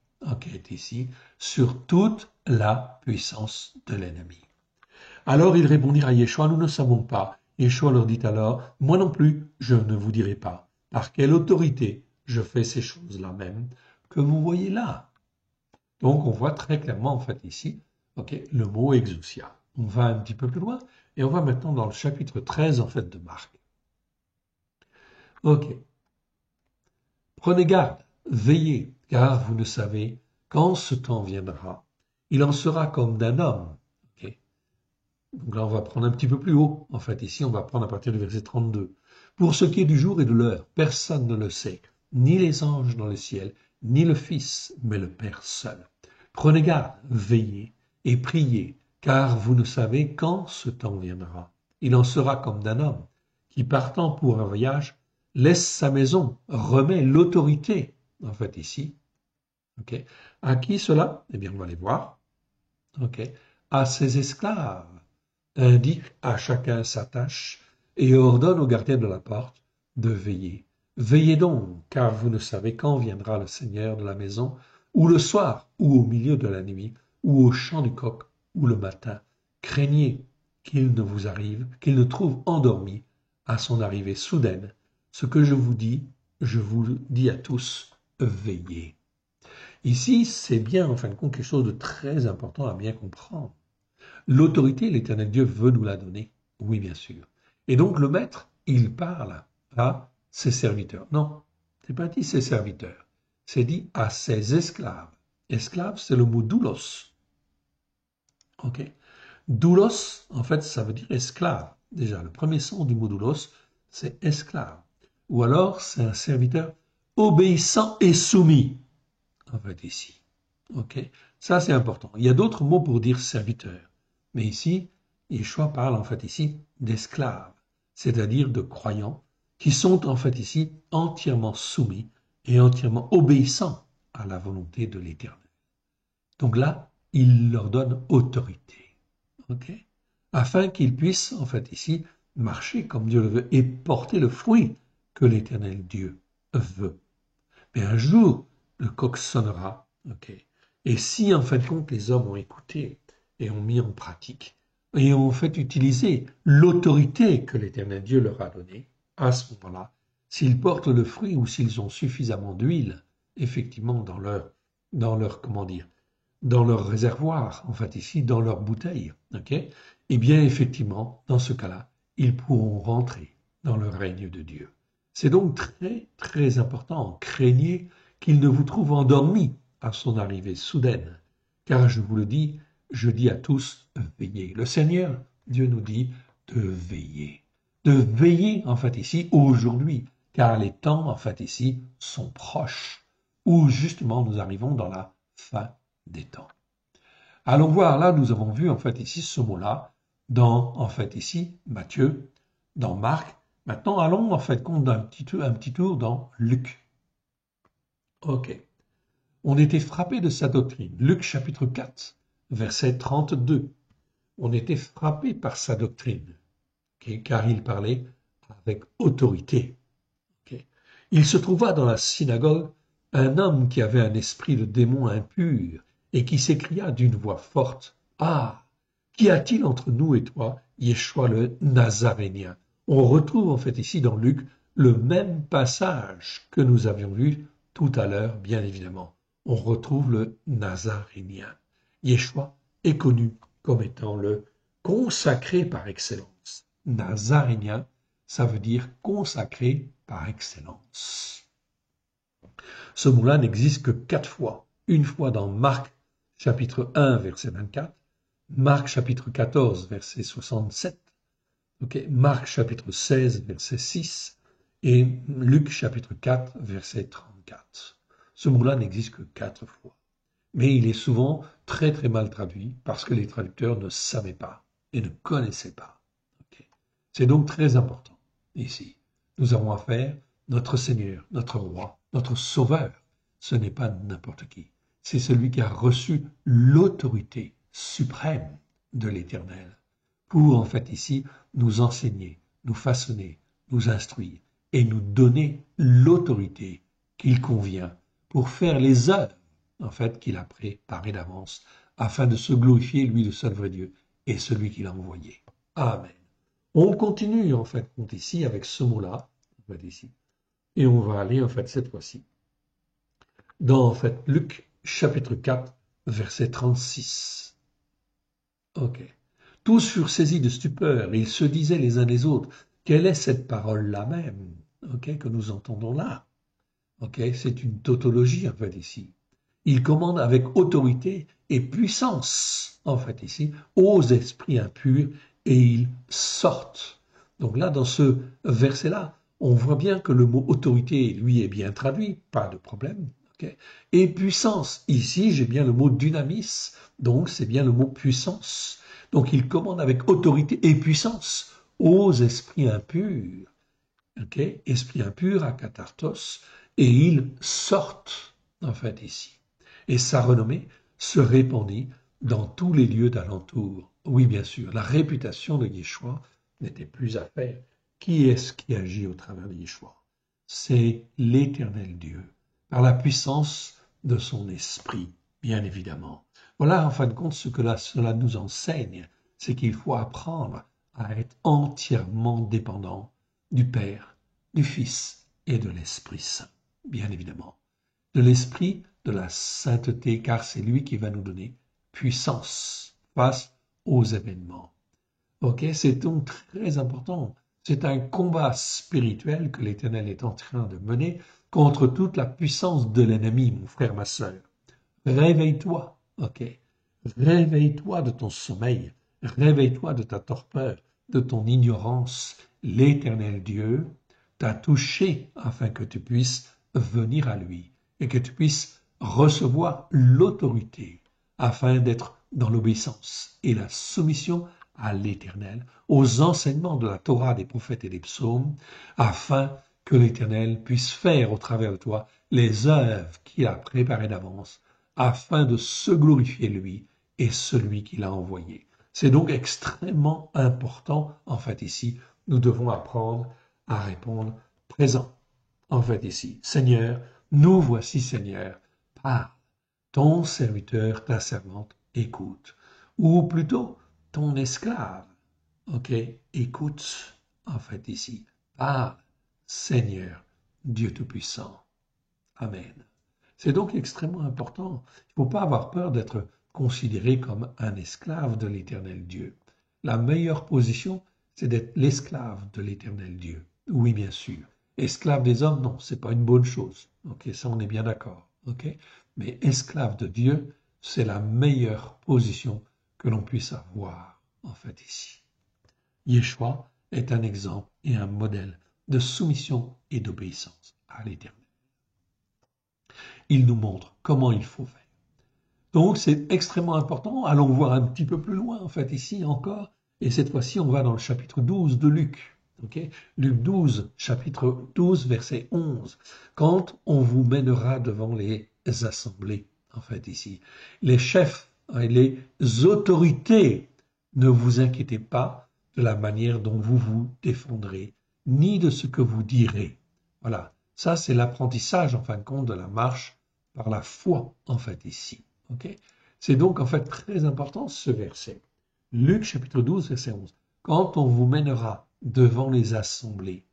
Speaker 1: ici, sur toute la puissance de l'ennemi. Alors ils répondirent à Yeshua, nous ne savons pas. Yeshua leur dit alors, moi non plus, je ne vous dirai pas. Par quelle autorité je fais ces choses-là même que vous voyez là. Donc, on voit très clairement, en fait, ici, le mot exousia. On va un petit peu plus loin et on va maintenant dans le chapitre 13, en fait, de Marc. Ok. Prenez garde, veillez, car vous ne savez quand ce temps viendra. Il en sera comme d'un homme. Okay. Donc là, on va prendre un petit peu plus haut. En fait, ici, on va prendre à partir du verset 32. Pour ce qui est du jour et de l'heure, personne ne le sait, ni les anges dans le ciel, ni le Fils, mais le Père seul. Prenez garde, veillez et priez, car vous ne savez quand ce temps viendra. Il en sera comme d'un homme qui, partant pour un voyage, laisse sa maison, remet l'autorité, en fait ici. Okay. À qui cela? Eh bien, on va aller voir. Okay. À ses esclaves, indique à chacun sa tâche et ordonne au gardien de la porte de veiller. Veillez donc, car vous ne savez quand viendra le Seigneur de la maison, ou le soir, ou au milieu de la nuit, ou au chant du coq, ou le matin. Craignez qu'il ne vous arrive, qu'il ne trouve endormi à son arrivée soudaine. Ce que je vous dis à tous, veillez. Ici, c'est bien, en fin de compte, quelque chose de très important à bien comprendre. L'autorité, l'Éternel Dieu veut nous la donner. Oui, bien sûr. Et donc, le maître, il parle à ses serviteurs. Non, c'est pas dit ses serviteurs. C'est dit à ses esclaves. Esclave, c'est le mot doulos. Ok. Doulos, en fait, ça veut dire esclave. Déjà, le premier son du mot doulos, c'est esclave. Ou alors, c'est un serviteur obéissant et soumis. En fait, ici. Ok. Ça, c'est important. Il y a d'autres mots pour dire serviteur. Mais ici, Yeshua parle en fait ici d'esclaves, c'est-à-dire de croyants qui sont en fait ici entièrement soumis et entièrement obéissants à la volonté de l'Éternel. Donc là, il leur donne autorité, afin qu'ils puissent en fait ici marcher comme Dieu le veut et porter le fruit que l'Éternel Dieu veut. Mais un jour, le coq sonnera, et si en fin de compte les hommes ont écouté et ont mis en pratique et ont fait utiliser l'autorité que l'Éternel Dieu leur a donnée, à ce moment-là, s'ils portent le fruit ou s'ils ont suffisamment d'huile, effectivement, comment dire, dans leur réservoir, en fait ici, dans leur bouteille, eh bien, effectivement, dans ce cas-là, ils pourront rentrer dans le règne de Dieu. C'est donc très, très important. Craignez qu'il ne vous trouve endormi à son arrivée soudaine. Car je vous le dis, je dis à tous, veillez. Le Seigneur, Dieu nous dit de veiller. De veiller, en fait, ici, aujourd'hui. Car les temps, en fait, ici, sont proches. Où, justement, nous arrivons dans la fin des temps. Allons voir, là, nous avons vu, en fait, ici, ce mot-là, dans, en fait, ici, Matthieu, dans Marc. Maintenant, allons, en fait, compte d'un petit tour dans Luc. Ok. On était frappé de sa doctrine. Luc chapitre 4, verset 32. On était frappé par sa doctrine, car il parlait avec autorité. Il se trouva dans la synagogue un homme qui avait un esprit de démon impur et qui s'écria d'une voix forte, « Ah, qu'y a-t-il entre nous et toi, Yeshua le Nazarénien ?» On retrouve en fait ici dans Luc le même passage que nous avions vu tout à l'heure, bien évidemment. On retrouve le Nazarénien. Yeshua est connu comme étant le consacré par excellence. Nazarénien, ça veut dire consacré par excellence. Ce mot-là n'existe que 4 fois. Une fois dans Marc chapitre 1, verset 24, Marc chapitre 14, verset 67, Marc chapitre 16, verset 6 et Luc chapitre 4, verset 34. Ce mot-là n'existe que 4 fois. Mais il est souvent très très mal traduit parce que les traducteurs ne savaient pas et ne connaissaient pas. C'est donc très important ici. Nous avons affaire à notre Seigneur, notre Roi, notre Sauveur. Ce n'est pas n'importe qui. C'est celui qui a reçu l'autorité suprême de l'Éternel pour en fait ici nous enseigner, nous façonner, nous instruire et nous donner l'autorité qu'il convient pour faire les œuvres en fait qu'il a préparées d'avance afin de se glorifier lui le seul vrai Dieu et celui qu'il a envoyé. Amen. On continue en fait ici avec ce mot-là, ici. Et on va aller en fait cette fois-ci dans en fait Luc chapitre 4 verset 36. Ok. Tous furent saisis de stupeur et ils se disaient les uns les autres, quelle est cette parole-là même, ok, que nous entendons là? Ok, c'est une tautologie en fait ici. Il commande avec autorité et puissance en fait ici aux esprits impurs et ils sortent. Donc là, dans ce verset-là, on voit bien que le mot autorité, lui, est bien traduit, pas de problème. Ok. Et puissance, ici, j'ai bien le mot dynamis, donc c'est bien le mot puissance. Donc il commande avec autorité et puissance aux esprits impurs. Ok, esprit impur à Cathartos, et ils sortent en fait ici. Et sa renommée se répandit dans tous les lieux d'alentour. Oui, bien sûr, la réputation de Yeshua n'était plus à faire. Qui est-ce qui agit au travers de Yeshua? C'est l'Éternel Dieu, par la puissance de son esprit, bien évidemment. Voilà, en fin de compte, ce que cela nous enseigne, c'est qu'il faut apprendre à être entièrement dépendant du Père, du Fils et de l'Esprit Saint, bien évidemment. De l'Esprit de la sainteté, car c'est lui qui va nous donner puissance face aux événements. Ok, c'est donc très important. C'est un combat spirituel que l'Éternel est en train de mener contre toute la puissance de l'ennemi, mon frère, ma sœur. Réveille-toi, ok? Réveille-toi de ton sommeil, réveille-toi de ta torpeur, de ton ignorance. L'Éternel Dieu t'a touché afin que tu puisses venir à lui et que tu puisses recevoir l'autorité afin d'être dans l'obéissance et la soumission à l'Éternel, aux enseignements de la Torah, des prophètes et des psaumes, afin que l'Éternel puisse faire au travers de toi les œuvres qu'il a préparées d'avance, afin de se glorifier lui et celui qui l'a envoyé. C'est donc extrêmement important, en fait, ici, nous devons apprendre à répondre présent. En fait, ici, Seigneur, nous voici, Seigneur, parle. Ton serviteur, ta servante, écoute. Ou plutôt, ton esclave, ok, écoute, en fait, ici, parle, Seigneur, Dieu Tout-Puissant. Amen. C'est donc extrêmement important. Il ne faut pas avoir peur d'être considéré comme un esclave de l'Éternel Dieu. La meilleure position, c'est d'être l'esclave de l'Éternel Dieu. Oui, bien sûr. Esclave des hommes, non, c'est pas une bonne chose. Ok, ça on est bien d'accord. Ok, mais esclave de Dieu, c'est la meilleure position que l'on puisse avoir en fait ici. Yeshua est un exemple et un modèle de soumission et d'obéissance à l'Éternel. Il nous montre comment il faut faire. Donc c'est extrêmement important. Allons voir un petit peu plus loin, en fait, ici encore. Et cette fois-ci, on va dans le chapitre 12 de Luc. Okay, Luc 12, chapitre 12, verset 11. Quand on vous mènera devant les assemblées, en fait, ici, les chefs et les autorités, ne vous inquiétez pas de la manière dont vous vous défendrez, ni de ce que vous direz. Voilà. Ça, c'est l'apprentissage, en fin de compte, de la marche par la foi, en fait, ici. Okay, c'est donc, en fait, très important, ce verset. Luc, chapitre 12, verset 11. Quand on vous mènera devant les assemblées,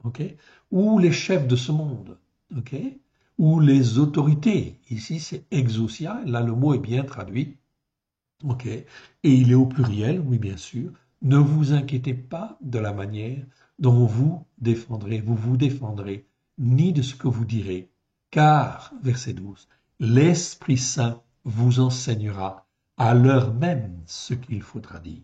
Speaker 1: okay, ou les chefs de ce monde, okay, ou les autorités, ici c'est exousia, là le mot est bien traduit, okay, et il est au pluriel, oui bien sûr, ne vous inquiétez pas de la manière dont vous vous défendrez, ni de ce que vous direz, car, verset 12, l'Esprit Saint vous enseignera à l'heure même ce qu'il faudra dire.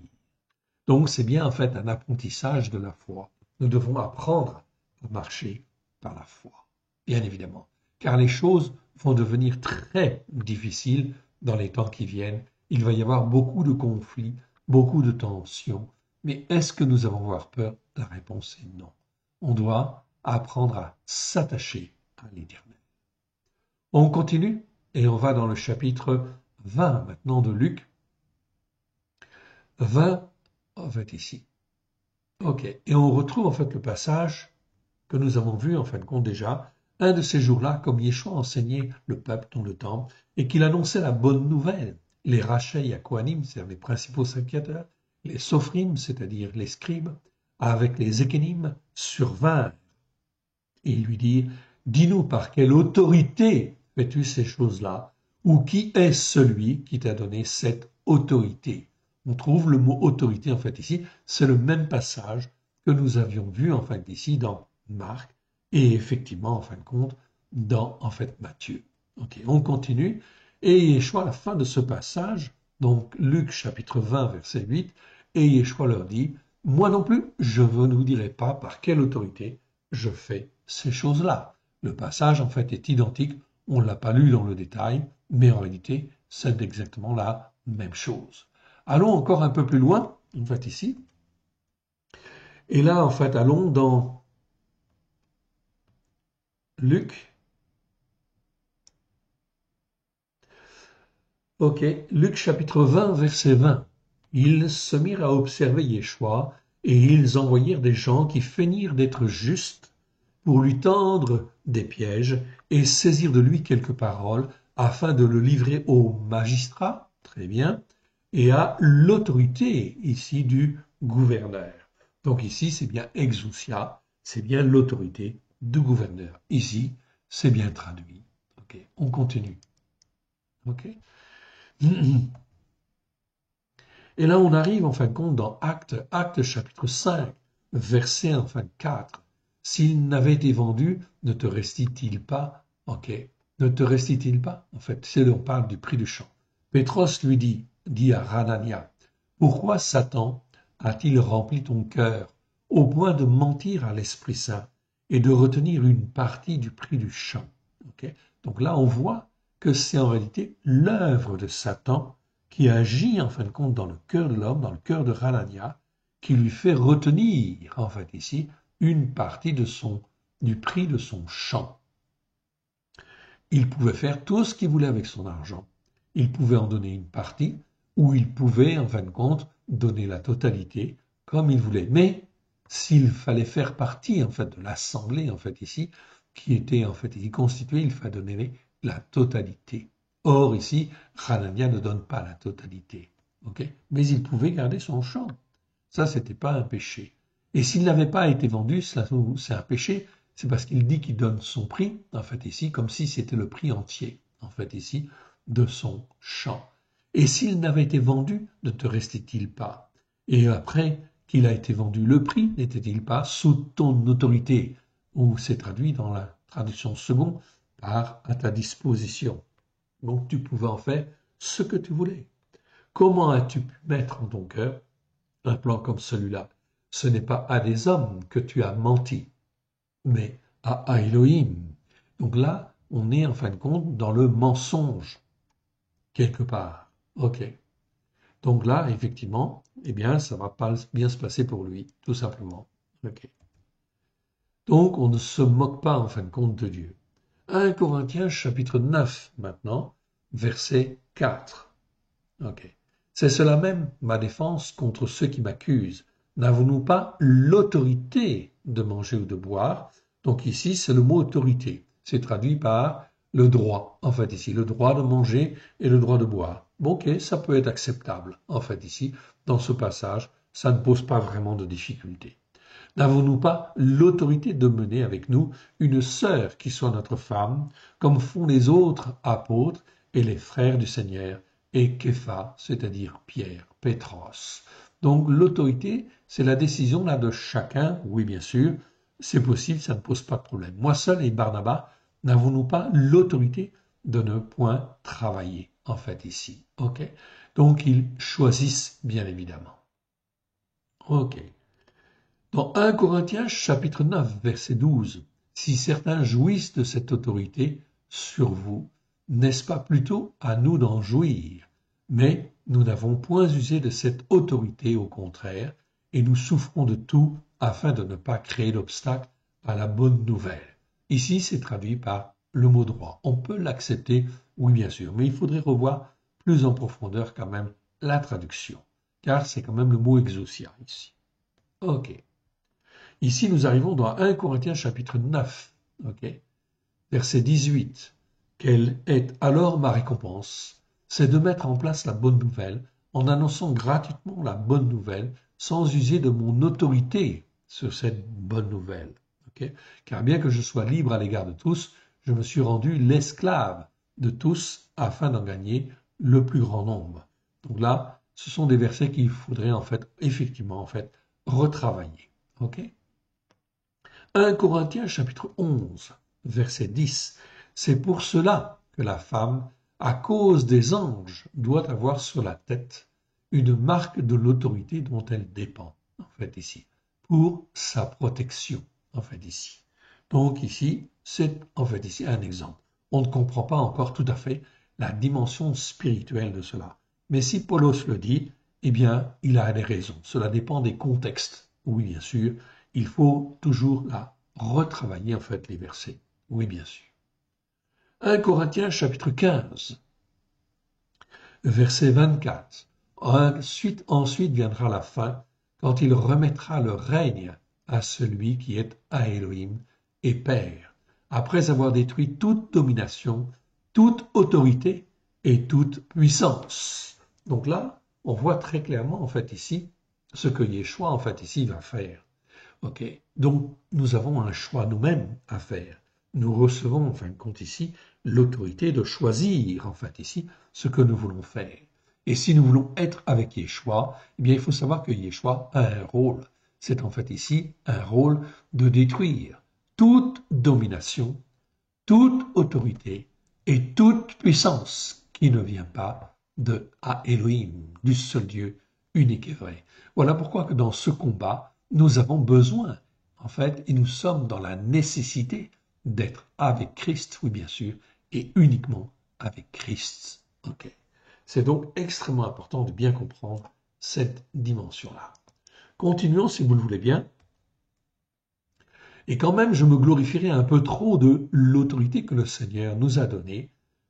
Speaker 1: Donc c'est bien en fait un apprentissage de la foi. Nous devons apprendre à marcher par la foi, bien évidemment, car les choses vont devenir très difficiles dans les temps qui viennent. Il va y avoir beaucoup de conflits, beaucoup de tensions, mais est-ce que nous avons avoir peur? La réponse est non. On doit apprendre à s'attacher à l'Éternel. On continue et on va dans le chapitre 20 maintenant de Luc. 20, en fait ici. Ok, et on retrouve en fait le passage que nous avons vu en fin de compte déjà, un de ces jours-là, comme Yeshua enseignait le peuple dans le temple, et qu'il annonçait la bonne nouvelle. Les Rachai à Kohanim, c'est-à-dire les principaux sacrificateurs, les Sophrim, c'est-à-dire les scribes, avec les Ékénim, survinrent. et il lui dit, dis-nous par quelle autorité fais-tu ces choses-là, ou qui est celui qui t'a donné cette autorité? On trouve le mot autorité en fait ici, c'est le même passage que nous avions vu en fait ici dans Marc et effectivement en fin de compte dans en fait Matthieu. Ok, on continue et Yeshua à la fin de ce passage, donc Luc chapitre 20 verset 8, et Yeshua leur dit, moi non plus je ne vous dirai pas par quelle autorité je fais ces choses-là. Le passage en fait est identique, on ne l'a pas lu dans le détail, mais en réalité c'est exactement la même chose. Allons encore un peu plus loin, en fait ici. Et là, en fait, allons dans Luc. Ok, Luc chapitre 20, verset 20. Ils se mirent à observer Yeshua, et ils envoyèrent des gens qui feignirent d'être justes pour lui tendre des pièges et saisir de lui quelques paroles afin de le livrer au magistrat, très bien, et à l'autorité ici du gouverneur. Donc ici, c'est bien exousia, c'est bien l'autorité du gouverneur. Ici, c'est bien traduit. Ok, on continue. Ok. Et là, on arrive en fin de compte dans Actes chapitre 5, verset en fin de 4. S'il n'avait été vendu, ne te restait-il pas? Ok. Ne te restait-il pas? En fait, c'est là on parle du prix du champ. Pétros lui dit à Hanania, pourquoi Satan a-t-il rempli ton cœur au point de mentir à l'Esprit Saint et de retenir une partie du prix du champ? Ok. Donc là, on voit que c'est en réalité l'œuvre de Satan qui agit en fin de compte dans le cœur de l'homme, dans le cœur de Hanania, qui lui fait retenir en fait ici une partie du prix de son champ. Il pouvait faire tout ce qu'il voulait avec son argent. Il pouvait en donner une partie, ou il pouvait en fin de compte donner la totalité comme il voulait. Mais s'il fallait faire partie en fait de l'assemblée en fait ici, qui était en fait ici constituée, il fallait donner la totalité. Or ici, Hanania ne donne pas la totalité. Okay, mais il pouvait garder son champ. Ça, c'était pas un péché. Et s'il n'avait pas été vendu, c'est un péché, c'est parce qu'il dit qu'il donne son prix, en fait ici, comme si c'était le prix entier, en fait ici, de son champ. Et s'il n'avait été vendu, ne te restait-il pas? Et après qu'il a été vendu, le prix n'était-il pas sous ton autorité? Ou c'est traduit dans la traduction seconde par à ta disposition. Donc tu pouvais en faire ce que tu voulais. Comment as-tu pu mettre en ton cœur un plan comme celui-là? Ce n'est pas à des hommes que tu as menti, mais à Elohim. Donc là, on est en fin de compte dans le mensonge, quelque part. Ok. Donc là, effectivement, eh bien, ça va pas bien se passer pour lui, tout simplement. Ok. Donc, on ne se moque pas en fin de compte de Dieu. 1 Corinthiens chapitre 9 maintenant, verset 4. Ok. C'est cela même ma défense contre ceux qui m'accusent. N'avons-nous pas l'autorité de manger ou de boire? Donc ici, c'est le mot autorité. C'est traduit par le droit. En fait, ici, le droit de manger et le droit de boire. Bon, ok, ça peut être acceptable. En fait, ici, dans ce passage, ça ne pose pas vraiment de difficulté. N'avons-nous pas l'autorité de mener avec nous une sœur qui soit notre femme, comme font les autres apôtres et les frères du Seigneur, et Képha, c'est-à-dire Pierre, Pétros. Donc l'autorité, c'est la décision là de chacun, oui bien sûr, c'est possible, ça ne pose pas de problème. Moi seul et Barnabas, n'avons-nous pas l'autorité de ne point travailler, en fait, ici. Ok. Donc ils choisissent, bien évidemment. Ok. Dans 1 Corinthiens chapitre 9, verset 12, si certains jouissent de cette autorité sur vous, n'est-ce pas plutôt à nous d'en jouir? Mais nous n'avons point usé de cette autorité, au contraire, et nous souffrons de tout afin de ne pas créer d'obstacle à la bonne nouvelle. Ici, c'est traduit par le mot droit. On peut l'accepter, oui bien sûr, mais il faudrait revoir plus en profondeur quand même la traduction, car c'est quand même le mot exousia ici. Ok. Ici, nous arrivons dans 1 Corinthiens chapitre 9, okay, verset 18. Quelle est alors ma récompense? C'est de mettre en place la bonne nouvelle en annonçant gratuitement la bonne nouvelle sans user de mon autorité sur cette bonne nouvelle. Okay? Car bien que je sois libre à l'égard de tous, je me suis rendu l'esclave de tous afin d'en gagner le plus grand nombre. Donc là, ce sont des versets qu'il faudrait effectivement retravailler. Ok? 1 Corinthiens chapitre 11, verset 10. C'est pour cela que la femme, à cause des anges, doit avoir sur la tête une marque de l'autorité dont elle dépend, ici, pour sa protection, ici. Donc ici, c'est ici un exemple. On ne comprend pas encore tout à fait la dimension spirituelle de cela. Mais si Paulos le dit, eh bien, il a des raisons. Cela dépend des contextes. Oui, bien sûr, il faut toujours retravailler les versets. Oui, bien sûr. 1 Corinthiens chapitre 15, verset 24. Ensuite viendra la fin, quand il remettra le règne à celui qui est à Elohim et Père, après avoir détruit toute domination, toute autorité et toute puissance. Donc là, on voit très clairement ici ce que Yeshua ici va faire. Ok, donc nous avons un choix nous-mêmes à faire. Nous recevons en fin de compte ici l'autorité de choisir ici ce que nous voulons faire. Et si nous voulons être avec Yeshua, eh bien il faut savoir que Yeshua a un rôle. C'est ici un rôle de détruire toute domination, toute autorité et toute puissance qui ne vient pas de Elohim, du seul Dieu unique et vrai. Voilà pourquoi que dans ce combat, nous avons besoin, et nous sommes dans la nécessité d'être avec Christ, oui bien sûr, et uniquement avec Christ. Okay. C'est donc extrêmement important de bien comprendre cette dimension-là. Continuons si vous le voulez bien. Et quand même, je me glorifierai un peu trop de l'autorité que le Seigneur nous a donnée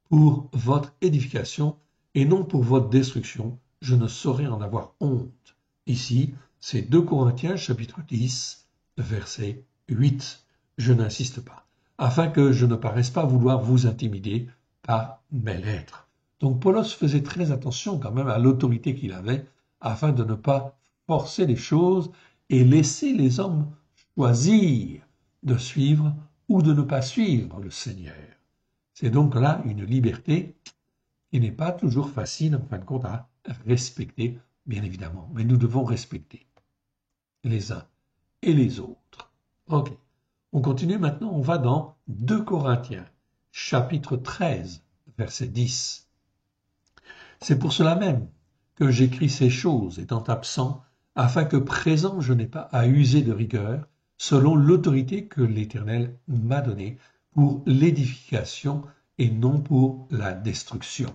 Speaker 1: pour votre édification et non pour votre destruction. Je ne saurais en avoir honte. Ici, c'est 2 Corinthiens chapitre 10, verset 8. Je n'insiste pas, afin que je ne paraisse pas vouloir vous intimider par mes lettres. Donc Paulos faisait très attention quand même à l'autorité qu'il avait, afin de ne pas forcer les choses et laisser les hommes choisir de suivre ou de ne pas suivre le Seigneur. C'est donc là une liberté qui n'est pas toujours facile, en fin de compte, à respecter, bien évidemment. Mais nous devons respecter les uns et les autres. Ok. On continue maintenant, on va dans 2 Corinthiens, chapitre 13, verset 10. C'est pour cela même que j'écris ces choses, étant absent, afin que présent je n'ai pas à user de rigueur, selon l'autorité que l'Éternel m'a donnée, pour l'édification et non pour la destruction.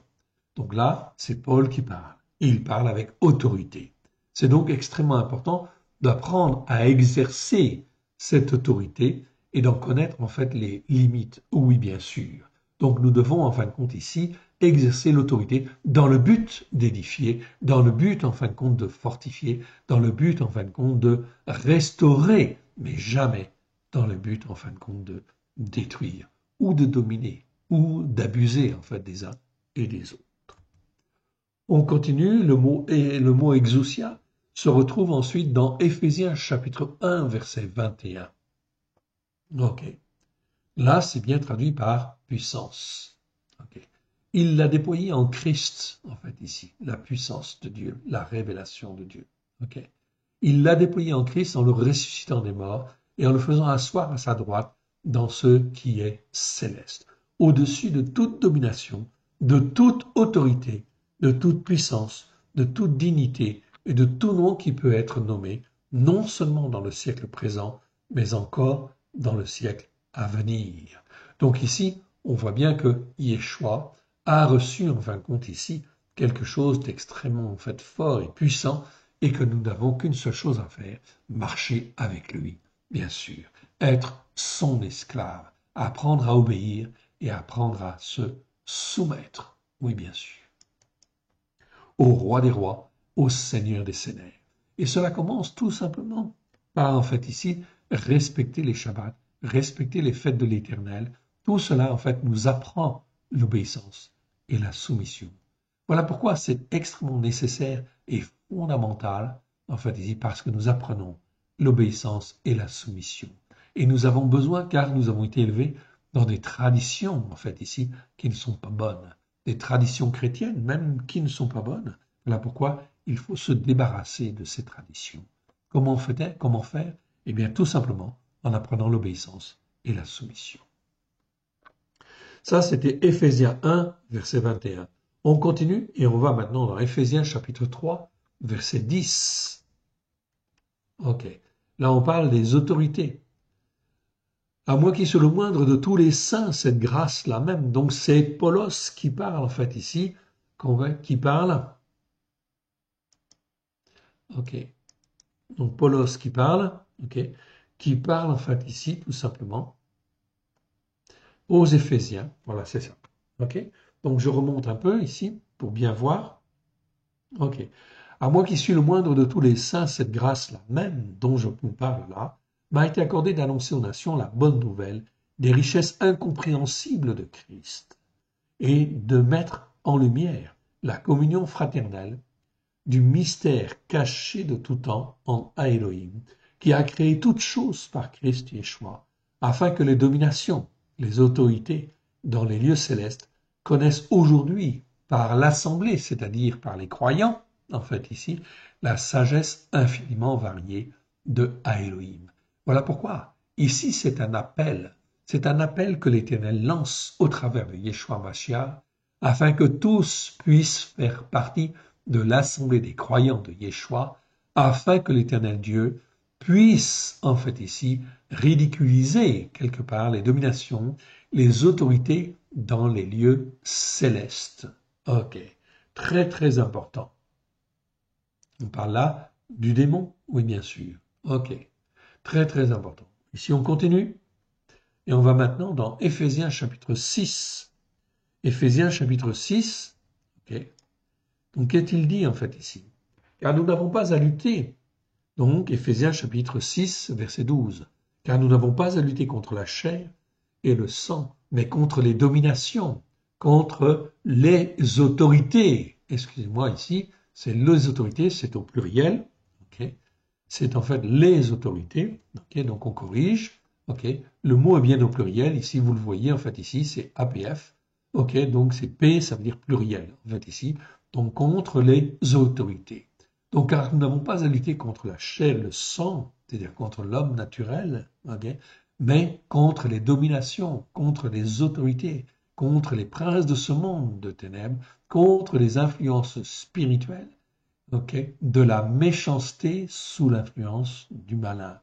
Speaker 1: Donc là, c'est Paul qui parle, et il parle avec autorité. C'est donc extrêmement important d'apprendre à exercer cette autorité et d'en connaître les limites. Oui, bien sûr. Donc nous devons en fin de compte ici exercer l'autorité dans le but d'édifier, dans le but en fin de compte de fortifier, dans le but en fin de compte de restaurer, mais jamais dans le but en fin de compte de détruire ou de dominer ou d'abuser des uns et des autres. On continue, le mot exousia se retrouve ensuite dans Éphésiens chapitre 1 verset 21. Ok. Là, c'est bien traduit par puissance. Okay. Il l'a déployé en Christ, ici, la puissance de Dieu, la révélation de Dieu. Okay. Il l'a déployé en Christ en le ressuscitant des morts et en le faisant asseoir à sa droite dans ce qui est céleste, au-dessus de toute domination, de toute autorité, de toute puissance, de toute dignité et de tout nom qui peut être nommé, non seulement dans le siècle présent, mais encore dans le siècle à venir. Donc ici, on voit bien que Yeshua a reçu, en fin de compte ici, quelque chose d'extrêmement fort et puissant, et que nous n'avons qu'une seule chose à faire, marcher avec lui, bien sûr, être son esclave, apprendre à obéir et apprendre à se soumettre, oui bien sûr, au roi des rois, au Seigneur des seigneurs. Et cela commence tout simplement par, ici, respecter les Shabbats, respecter les fêtes de l'Éternel. Tout cela, nous apprend l'obéissance et la soumission. Voilà pourquoi c'est extrêmement nécessaire et fondamental, ici, parce que nous apprenons l'obéissance et la soumission. Et nous avons besoin, car nous avons été élevés dans des traditions, en fait, ici, qui ne sont pas bonnes. Des traditions chrétiennes, même, qui ne sont pas bonnes. Voilà pourquoi il faut se débarrasser de ces traditions. Comment faire? Eh bien, tout simplement en apprenant l'obéissance et la soumission. Ça, c'était Éphésiens 1, verset 21. On continue et on va maintenant dans Éphésiens chapitre 3, verset 10. Ok. Là, on parle des autorités. À moi qui suis le moindre de tous les saints, cette grâce-là même. Donc, c'est Paulos qui parle, en fait, ici. Qui parle. Ok. Donc, Paulos qui parle. Ok. Qui parle, en fait, ici, tout simplement, aux Éphésiens. Voilà, c'est ça. Ok. Donc, je remonte un peu ici pour bien voir. Ok. À moi qui suis le moindre de tous les saints, cette grâce-là même dont je vous parle là, m'a été accordée d'annoncer aux nations la bonne nouvelle des richesses incompréhensibles de Christ et de mettre en lumière la communion fraternelle du mystère caché de tout temps en Elohim, qui a créé toutes choses par Christ Yeshua, afin que les dominations, les autorités dans les lieux célestes connaissent aujourd'hui par l'assemblée, c'est-à-dire par les croyants, en fait ici, la sagesse infiniment variée de Elohim. Voilà pourquoi ici c'est un appel que l'Éternel lance au travers de Yeshua Mashiach, afin que tous puissent faire partie de l'assemblée des croyants de Yeshua, afin que l'Éternel Dieu puisse, en fait ici, ridiculiser quelque part les dominations, les autorités dans les lieux célestes. Ok, très très important. On parle là du démon? Oui, bien sûr. Ok, très très important. Ici, on continue et on va maintenant dans Éphésiens chapitre 6. Éphésiens chapitre 6, ok. Donc, qu'est-il dit en fait ici? Car nous n'avons pas à lutter. Donc, Éphésiens chapitre 6, verset 12. Car nous n'avons pas à lutter contre la chair et le sang, mais contre les dominations, contre les autorités. Excusez-moi ici, c'est les autorités, c'est au pluriel. Okay. C'est en fait les autorités. Okay, donc on corrige. Okay. Le mot est bien au pluriel. Ici, vous le voyez, en fait, ici, c'est APF. Ok, donc c'est P, ça veut dire pluriel, en fait, ici. Donc contre les autorités. Donc car nous n'avons pas à lutter contre la chair et le sang, c'est-à-dire contre l'homme naturel, okay, mais contre les dominations, contre les autorités, contre les princes de ce monde de ténèbres, contre les influences spirituelles, okay, de la méchanceté sous l'influence du malin,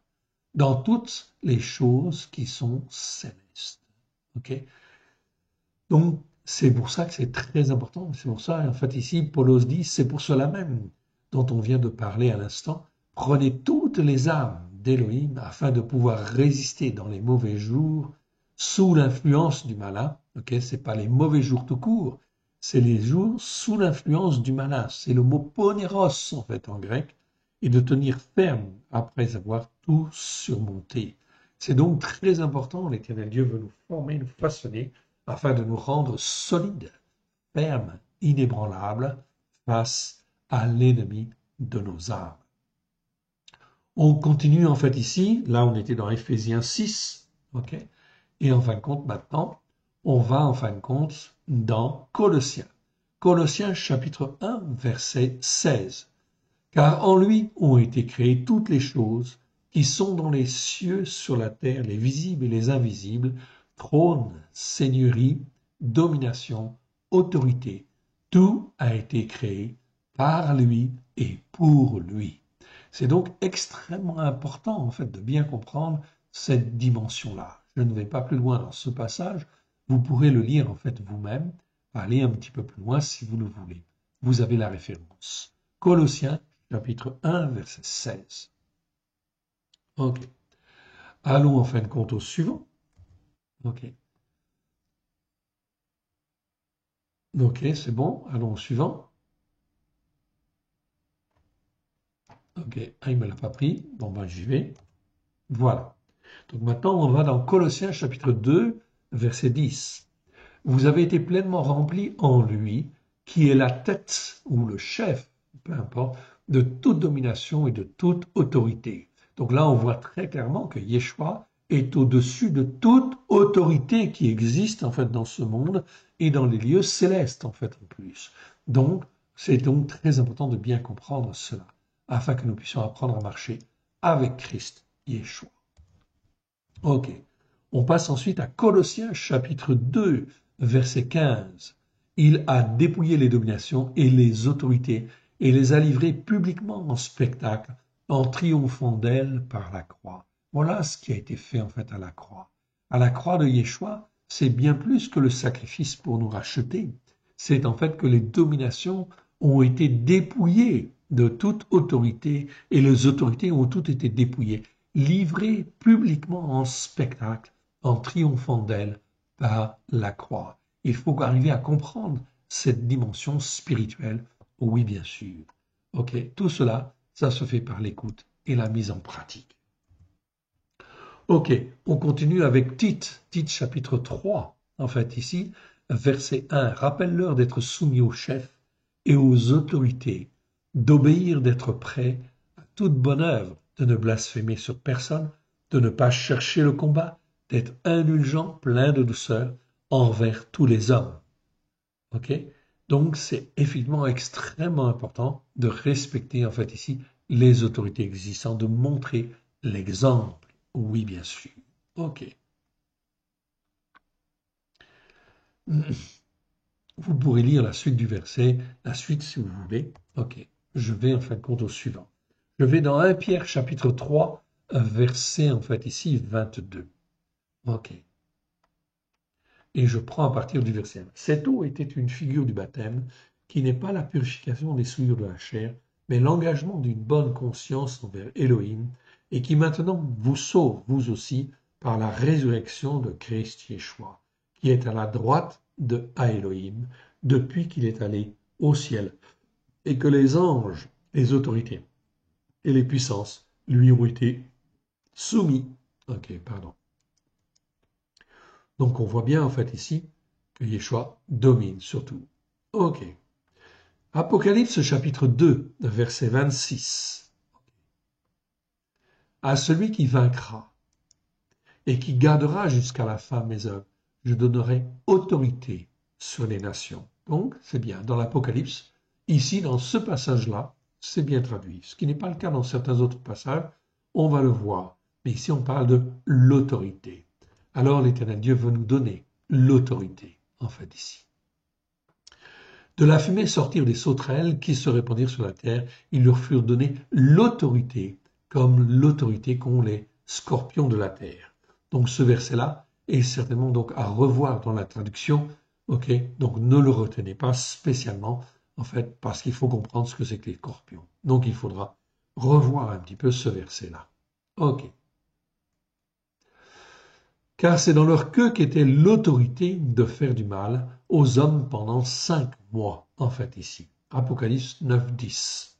Speaker 1: dans toutes les choses qui sont célestes. Okay. Donc, c'est pour ça que c'est très important. C'est pour ça, en fait, ici, Paulos dit, c'est pour cela même dont on vient de parler à l'instant. Prenez toutes les armes d'Élohim afin de pouvoir résister dans les mauvais jours sous l'influence du malin. Ok, c'est pas les mauvais jours tout court, c'est les jours sous l'influence du malin. C'est le mot poneros en fait en grec, et de tenir ferme après avoir tout surmonté. C'est donc très important. L'Éternel Dieu veut nous former, nous façonner afin de nous rendre solides, fermes, inébranlables face à l'ennemi de nos âmes. On continue en fait ici, là on était dans Éphésiens 6, ok, et en fin de compte maintenant, on va en fin de compte dans Colossiens. Colossiens chapitre 1, verset 16. Car en lui ont été créées toutes les choses qui sont dans les cieux, sur la terre, les visibles et les invisibles, trône, seigneurie, domination, autorité. Tout a été créé par lui et pour lui. C'est donc extrêmement important en fait de bien comprendre cette dimension-là. Je ne vais pas plus loin dans ce passage. Vous pourrez le lire en fait vous-même, aller un petit peu plus loin si vous le voulez. Vous avez la référence. Colossiens chapitre 1 verset 16. Ok. Allons en fin de compte au suivant. Ok. Ok, c'est bon. Allons au suivant. Ok. Ah, il ne me l'a pas pris. Bon, ben, j'y vais. Voilà. Donc maintenant, on va dans Colossiens chapitre 2, verset 10. Vous avez été pleinement remplis en lui, qui est la tête ou le chef, peu importe, de toute domination et de toute autorité. Donc là, on voit très clairement que Yeshua est au-dessus de toute autorité qui existe en fait dans ce monde et dans les lieux célestes en fait en plus. Donc, c'est donc très important de bien comprendre cela, afin que nous puissions apprendre à marcher avec Christ, Yeshua. Ok. On passe ensuite à Colossiens chapitre 2, verset 15. Il a dépouillé les dominations et les autorités et les a livrées publiquement en spectacle en triomphant d'elles par la croix. Voilà ce qui a été fait en fait à la croix. À la croix de Yeshua, c'est bien plus que le sacrifice pour nous racheter. C'est en fait que les dominations ont été dépouillées de toute autorité et les autorités ont toutes été dépouillées, livrées publiquement en spectacle en triomphant d'elle par la croix. Il faut arriver à comprendre cette dimension spirituelle. Oui, bien sûr. Ok, tout cela, ça se fait par l'écoute et la mise en pratique. Ok, on continue avec Tite, Tite chapitre 3, en fait ici, verset 1. Rappelle-leur d'être soumis aux chefs et aux autorités, d'obéir, d'être prêts à toute bonne œuvre, de ne blasphémer sur personne, de ne pas chercher le combat, d'être indulgent, plein de douceur envers tous les hommes. Ok? Donc c'est effectivement extrêmement important de respecter en fait ici les autorités existantes, de montrer l'exemple. Oui, bien sûr. Ok. Vous pourrez lire la suite du verset, la suite si vous voulez. Ok. Je vais en fin de compte au suivant. Je vais dans 1 Pierre chapitre 3, verset en fait ici 22. Ok. Et je prends à partir du verset 1. Cette eau était une figure du baptême, qui n'est pas la purification des souillures de la chair, mais l'engagement d'une bonne conscience envers Elohim, et qui maintenant vous sauve, vous aussi, par la résurrection de Christ Yeshua, qui est à la droite de Elohim, depuis qu'il est allé au ciel, et que les anges, les autorités et les puissances lui ont été soumis. Ok, pardon. Donc on voit bien en fait ici que Yeshua domine sur tout. Ok. Apocalypse chapitre 2, verset 26. À celui qui vaincra et qui gardera jusqu'à la fin mes œuvres, je donnerai autorité sur les nations. Donc c'est bien. Dans l'Apocalypse, ici dans ce passage-là, c'est bien traduit. Ce qui n'est pas le cas dans certains autres passages, on va le voir. Mais ici on parle de l'autorité. Alors l'Éternel Dieu veut nous donner l'autorité, en fait, ici. De la fumée sortirent des sauterelles qui se répandirent sur la terre. Ils leur furent donnés l'autorité, comme l'autorité qu'ont les scorpions de la terre. Donc ce verset-là est certainement donc à revoir dans la traduction. Ok, donc ne le retenez pas spécialement, en fait, parce qu'il faut comprendre ce que c'est que les scorpions. Donc il faudra revoir un petit peu ce verset-là. Ok. Car c'est dans leur queue qu'était l'autorité de faire du mal aux hommes pendant 5 mois, en fait, ici. Apocalypse 9, 10.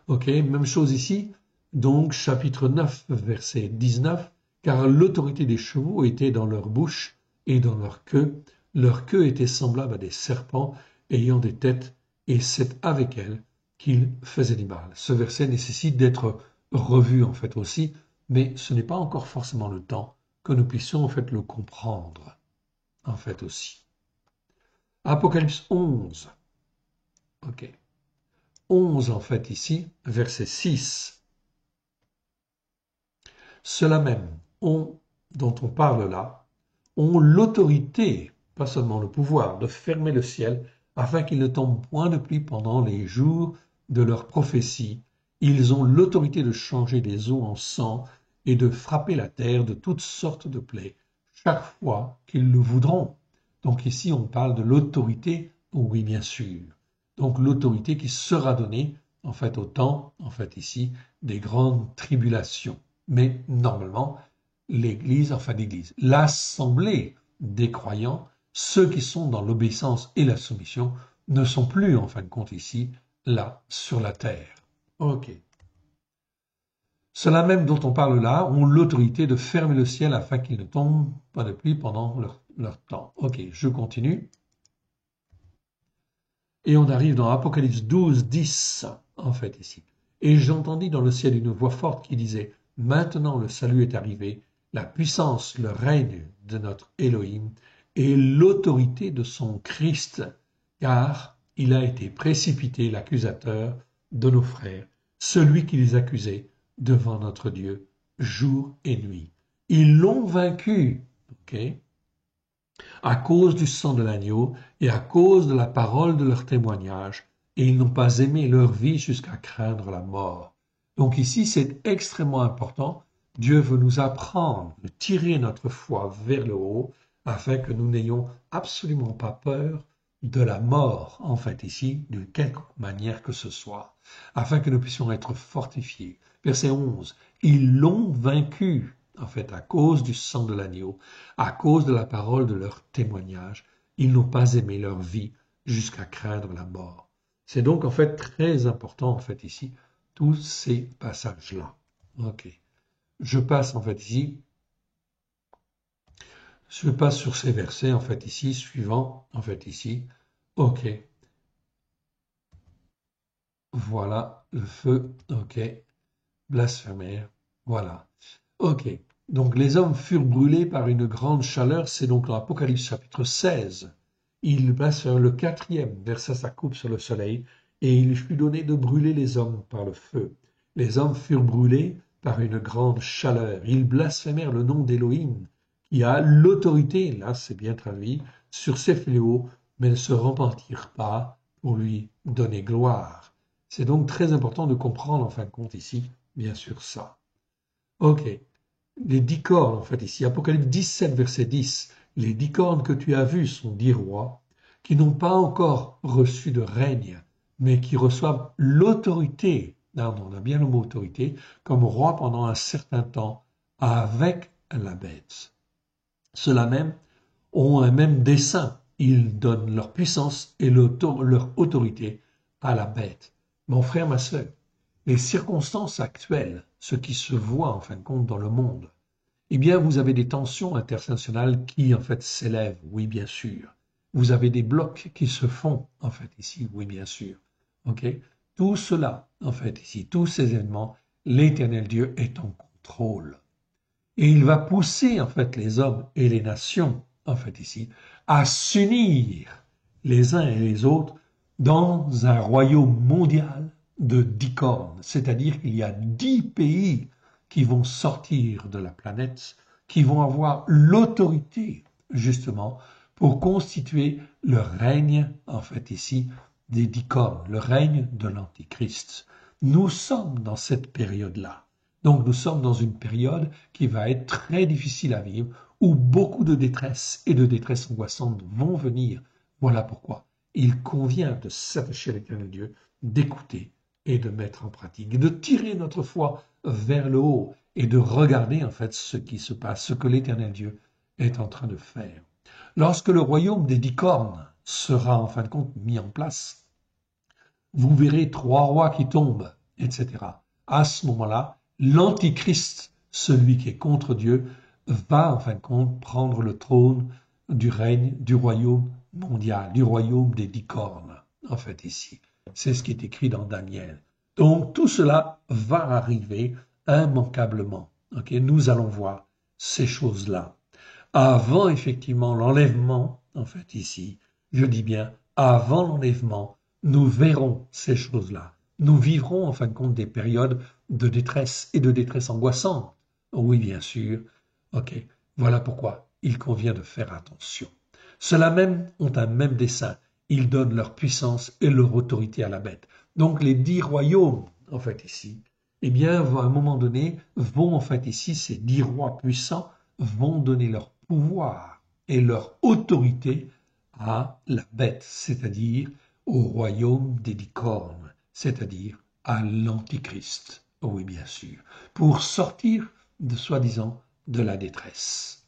Speaker 1: Ok, même chose ici. Donc, chapitre 9, verset 19. Car l'autorité des chevaux était dans leur bouche et dans leur queue. Leur queue était semblable à des serpents ayant des têtes, et c'est avec elles qu'ils faisaient du mal. Ce verset nécessite d'être revu, en fait, aussi, mais ce n'est pas encore forcément le temps que nous puissions en fait le comprendre, en fait aussi. Apocalypse 11. Ok. 11 en fait ici, verset 6. Ceux-là même dont on parle là, ont l'autorité, pas seulement le pouvoir, de fermer le ciel afin qu'il ne tombe point de pluie pendant les jours de leur prophétie. Ils ont l'autorité de changer les eaux en sang et de frapper la terre de toutes sortes de plaies, chaque fois qu'ils le voudront. Donc ici, on parle de l'autorité, oui bien sûr. Donc l'autorité qui sera donnée, en fait, au temps, en fait ici, des grandes tribulations. Mais normalement, l'Église, l'assemblée des croyants, ceux qui sont dans l'obéissance et la soumission, ne sont plus, en fin de compte, ici, là, sur la terre. Ok. Ceux-là même dont on parle là ont l'autorité de fermer le ciel afin qu'il ne tombe pas de pluie pendant leur temps. Ok, je continue. Et on arrive dans Apocalypse 12, 10, en fait, ici. Et j'entendis dans le ciel une voix forte qui disait, Maintenant le salut est arrivé, la puissance, le règne de notre Elohim et l'autorité de son Christ, car il a été précipité l'accusateur de nos frères, celui qui les accusait devant notre Dieu jour et nuit. Ils l'ont vaincu, ok, à cause du sang de l'agneau et à cause de la parole de leur témoignage, et ils n'ont pas aimé leur vie jusqu'à craindre la mort. Donc ici, c'est extrêmement important. Dieu veut nous apprendre de tirer notre foi vers le haut afin que nous n'ayons absolument pas peur de la mort, en fait, ici, d'une quelque manière que ce soit, afin que nous puissions être fortifiés. Verset 11. Ils l'ont vaincu, en fait, à cause du sang de l'agneau, à cause de la parole de leur témoignage. Ils n'ont pas aimé leur vie jusqu'à craindre la mort. C'est donc, en fait, très important, en fait, ici, tous ces passages-là. Ok. Je passe, en fait, ici. Je passe sur ces versets, en fait, ici, suivants, en fait, ici. Ok. Voilà, le feu, ok. Blasphémaire, voilà. Ok. Donc, les hommes furent brûlés par une grande chaleur, c'est donc l'Apocalypse chapitre 16. Il blasphème le 4e, versa sa coupe sur le soleil, et il fut donné de brûler les hommes par le feu. Les hommes furent brûlés par une grande chaleur. Ils blasphémèrent le nom d'Élohim, qui a l'autorité, là c'est bien traduit, sur ces fléaux, mais ne se repentirent pas pour lui donner gloire. C'est donc très important de comprendre en fin de compte ici, bien sûr, ça. Ok, les 10 cornes en fait ici, Apocalypse 17 verset 10, les 10 cornes que tu as vues sont 10 rois qui n'ont pas encore reçu de règne, mais qui reçoivent l'autorité, on a bien le mot autorité, comme roi pendant un certain temps avec la bête. Ceux-là même ont un même dessein, ils donnent leur puissance et leur autorité à la bête. Mon frère, ma sœur, les circonstances actuelles, ce qui se voit en fin de compte dans le monde, eh bien, vous avez des tensions internationales qui, en fait, s'élèvent, oui, bien sûr. Vous avez des blocs qui se font, en fait, ici, oui, bien sûr. OK? Tout cela, en fait, ici, tous ces événements, l'Éternel Dieu est en contrôle. Et il va pousser, en fait, les hommes et les nations, en fait, ici, à s'unir les uns et les autres dans un royaume mondial de 10 cornes. C'est-à-dire qu'il y a 10 pays qui vont sortir de la planète, qui vont avoir l'autorité, justement, pour constituer le règne, en fait, ici, des 10 cornes, le règne de l'Antichrist. Nous sommes dans cette période-là. Donc nous sommes dans une période qui va être très difficile à vivre, où beaucoup de détresse et de détresse angoissante vont venir. Voilà pourquoi il convient de s'attacher à l'Éternel Dieu, d'écouter et de mettre en pratique, et de tirer notre foi vers le haut et de regarder en fait ce qui se passe, ce que l'Éternel Dieu est en train de faire. Lorsque le royaume des 10 cornes sera en fin de compte mis en place, vous verrez 3 rois qui tombent, etc. À ce moment-là, l'Antichrist, celui qui est contre Dieu, va en fin de compte prendre le trône du règne du royaume mondial, du royaume des 10 cornes, en fait ici. C'est ce qui est écrit dans Daniel. Donc tout cela va arriver immanquablement. Okay? Nous allons voir ces choses-là. Avant effectivement l'enlèvement, en fait ici, je dis bien avant l'enlèvement, nous verrons ces choses-là. Nous vivrons en fin de compte des périodes de détresse et de détresse angoissante. Oui, bien sûr. Ok, voilà pourquoi il convient de faire attention. Ceux-là même ont un même dessein. Ils donnent leur puissance et leur autorité à la bête. Donc les 10 royaumes, en fait ici, eh bien, à un moment donné, vont en fait ici, ces 10 rois puissants vont donner leur pouvoir et leur autorité à la bête, c'est-à-dire au royaume des 10 cornes, c'est-à-dire à l'Antichrist, oui bien sûr, pour sortir de soi-disant de la détresse.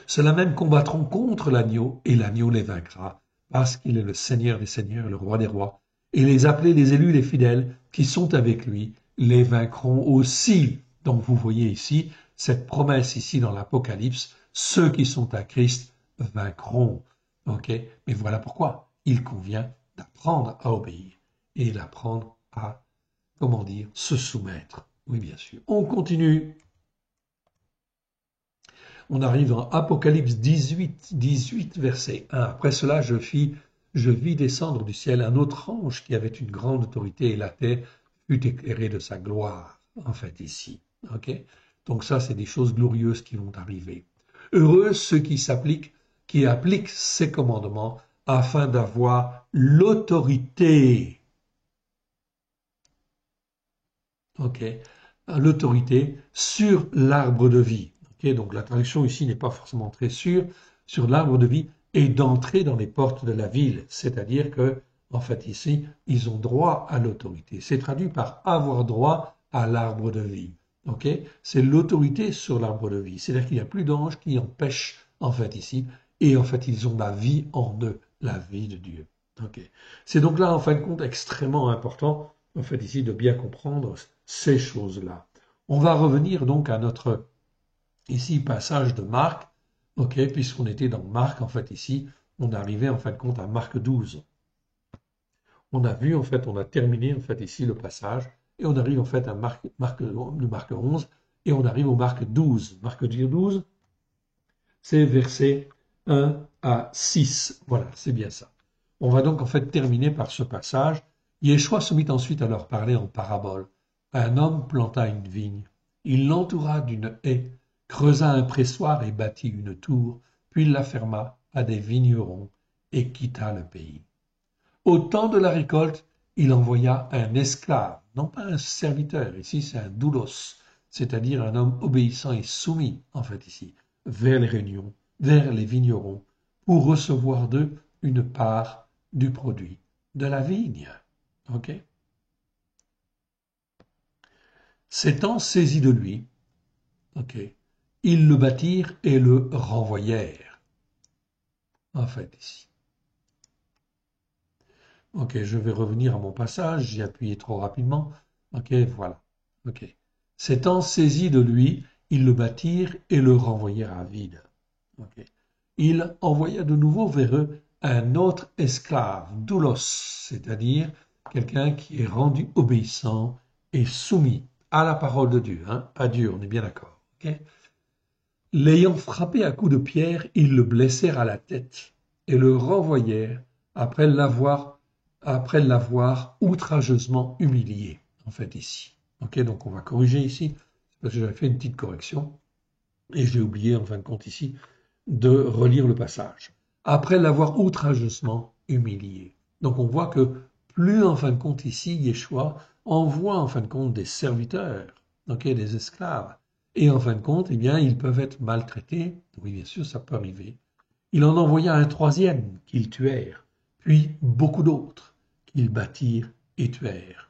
Speaker 1: Ceux-là même combattront contre l'agneau et l'agneau les vaincra, parce qu'il est le Seigneur des seigneurs, le roi des rois, et les appelés, les élus, les fidèles qui sont avec lui, les vaincront aussi. Donc vous voyez ici, cette promesse ici dans l'Apocalypse, ceux qui sont à Christ vaincront. Ok, mais voilà pourquoi il convient d'apprendre à obéir et d'apprendre à, comment dire, se soumettre. Oui, bien sûr. On continue. On arrive dans Apocalypse 18, verset 1. Après cela, je vis descendre du ciel un autre ange qui avait une grande autorité et la terre fut éclairée de sa gloire, en fait, ici. Ok. Donc ça, c'est des choses glorieuses qui vont arriver. Heureux ceux qui appliquent ces commandements afin d'avoir l'autorité. Ok. L'autorité sur l'arbre de vie. Ok. Donc la traduction ici n'est pas forcément très sûre. Sur l'arbre de vie et d'entrer dans les portes de la ville. C'est-à-dire que, en fait, ici, ils ont droit à l'autorité. C'est traduit par avoir droit à l'arbre de vie. Ok. C'est l'autorité sur l'arbre de vie. C'est-à-dire qu'il n'y a plus d'anges qui empêchent, en fait, ici. Et en fait, ils ont la vie en eux, la vie de Dieu. Ok. C'est donc là, en fin de compte, extrêmement important, en fait, ici, de bien comprendre ces choses-là. On va revenir donc à notre, ici, passage de Marc, ok, puisqu'on était dans Marc, en fait, ici, on arrivait, en fin de compte, à Marc 12. On a vu, en fait, on a terminé, en fait, ici, le passage, et on arrive, en fait, à Marc 11, et on arrive au Marc 12. Marc 12, c'est versets 1 à 6. Voilà, c'est bien ça. On va donc, en fait, terminer par ce passage. Yeshua se mit ensuite à leur parler en parabole. Un homme planta une vigne. Il l'entoura d'une haie, creusa un pressoir et bâtit une tour, puis la ferma à des vignerons et quitta le pays. Au temps de la récolte, il envoya un esclave, non pas un serviteur, ici c'est un doulos, c'est-à-dire un homme obéissant et soumis, en fait ici, vers les réunions, vers les vignerons, pour recevoir d'eux une part du produit de la vigne. Ok. S'étant saisis de lui, ok, ils le battirent et le renvoyèrent. En fait, ici. Ok, je vais revenir à mon passage, j'ai appuyé trop rapidement. Ok, voilà. Ok. S'étant saisis de lui, ils le battirent et le renvoyèrent à vide. Ok. Il envoya de nouveau vers eux un autre esclave, doulos, c'est-à-dire quelqu'un qui est rendu obéissant et soumis à la parole de Dieu, hein, à Dieu, on est bien d'accord. Ok. L'ayant frappé à coups de pierre, ils le blessèrent à la tête et le renvoyèrent après l'avoir outrageusement humilié, en fait, ici. Ok, donc on va corriger ici, parce que j'avais fait une petite correction, et j'ai oublié, en fin de compte, ici, de relire le passage. Après l'avoir outrageusement humilié. Donc on voit que plus, en fin de compte, ici, Yeshua envoie, en fin de compte, des serviteurs, ok, des esclaves, et en fin de compte, eh bien, ils peuvent être maltraités. Oui, bien sûr, ça peut arriver. Il en envoya un troisième qu'ils tuèrent, puis beaucoup d'autres qu'ils battirent et tuèrent.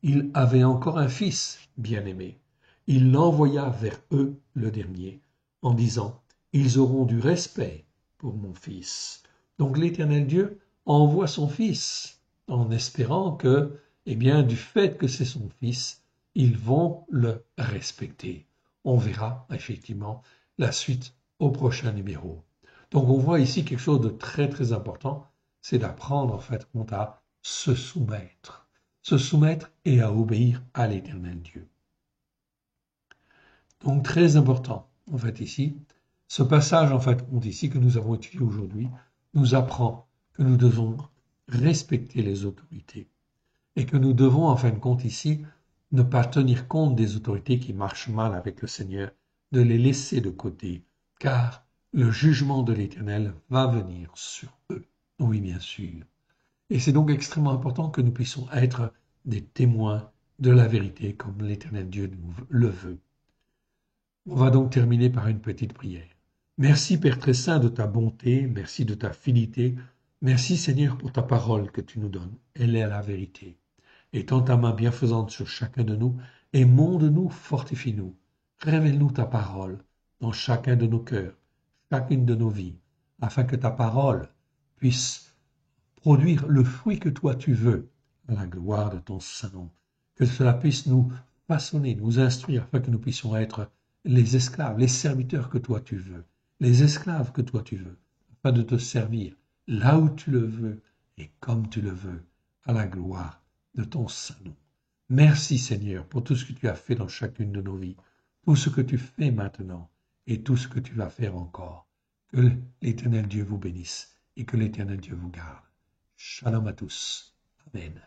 Speaker 1: Il avait encore un fils bien-aimé. Il l'envoya vers eux, le dernier, en disant, ils auront du respect pour mon fils. Donc l'Éternel Dieu envoie son fils en espérant que, eh bien, du fait que c'est son fils, ils vont le respecter. On verra effectivement la suite au prochain numéro. Donc on voit ici quelque chose de très très important, c'est d'apprendre en fait à se soumettre et à obéir à l'Éternel Dieu. Donc très important, en fait ici, ce passage en fait ici que nous avons étudié aujourd'hui nous apprend que nous devons respecter les autorités et que nous devons en fin de compte ici ne pas tenir compte des autorités qui marchent mal avec le Seigneur, de les laisser de côté, car le jugement de l'Éternel va venir sur eux. Oui, bien sûr. Et c'est donc extrêmement important que nous puissions être des témoins de la vérité comme l'Éternel Dieu nous le veut. On va donc terminer par une petite prière. Merci Père très saint de ta bonté, merci de ta fidélité, merci Seigneur pour ta parole que tu nous donnes. Elle est la vérité. Étends ta main bienfaisante sur chacun de nous et monde-nous, fortifie-nous. Révèle-nous ta parole dans chacun de nos cœurs, chacune de nos vies, afin que ta parole puisse produire le fruit que toi tu veux, à la gloire de ton Saint-Nom. Que cela puisse nous façonner, nous instruire, afin que nous puissions être les esclaves, les serviteurs que toi tu veux, les esclaves que toi tu veux, afin de te servir là où tu le veux et comme tu le veux, à la gloire de ton Saint-Nom. Merci Seigneur pour tout ce que tu as fait dans chacune de nos vies, tout ce que tu fais maintenant et tout ce que tu vas faire encore. Que l'Éternel Dieu vous bénisse et que l'Éternel Dieu vous garde. Shalom à tous. Amen.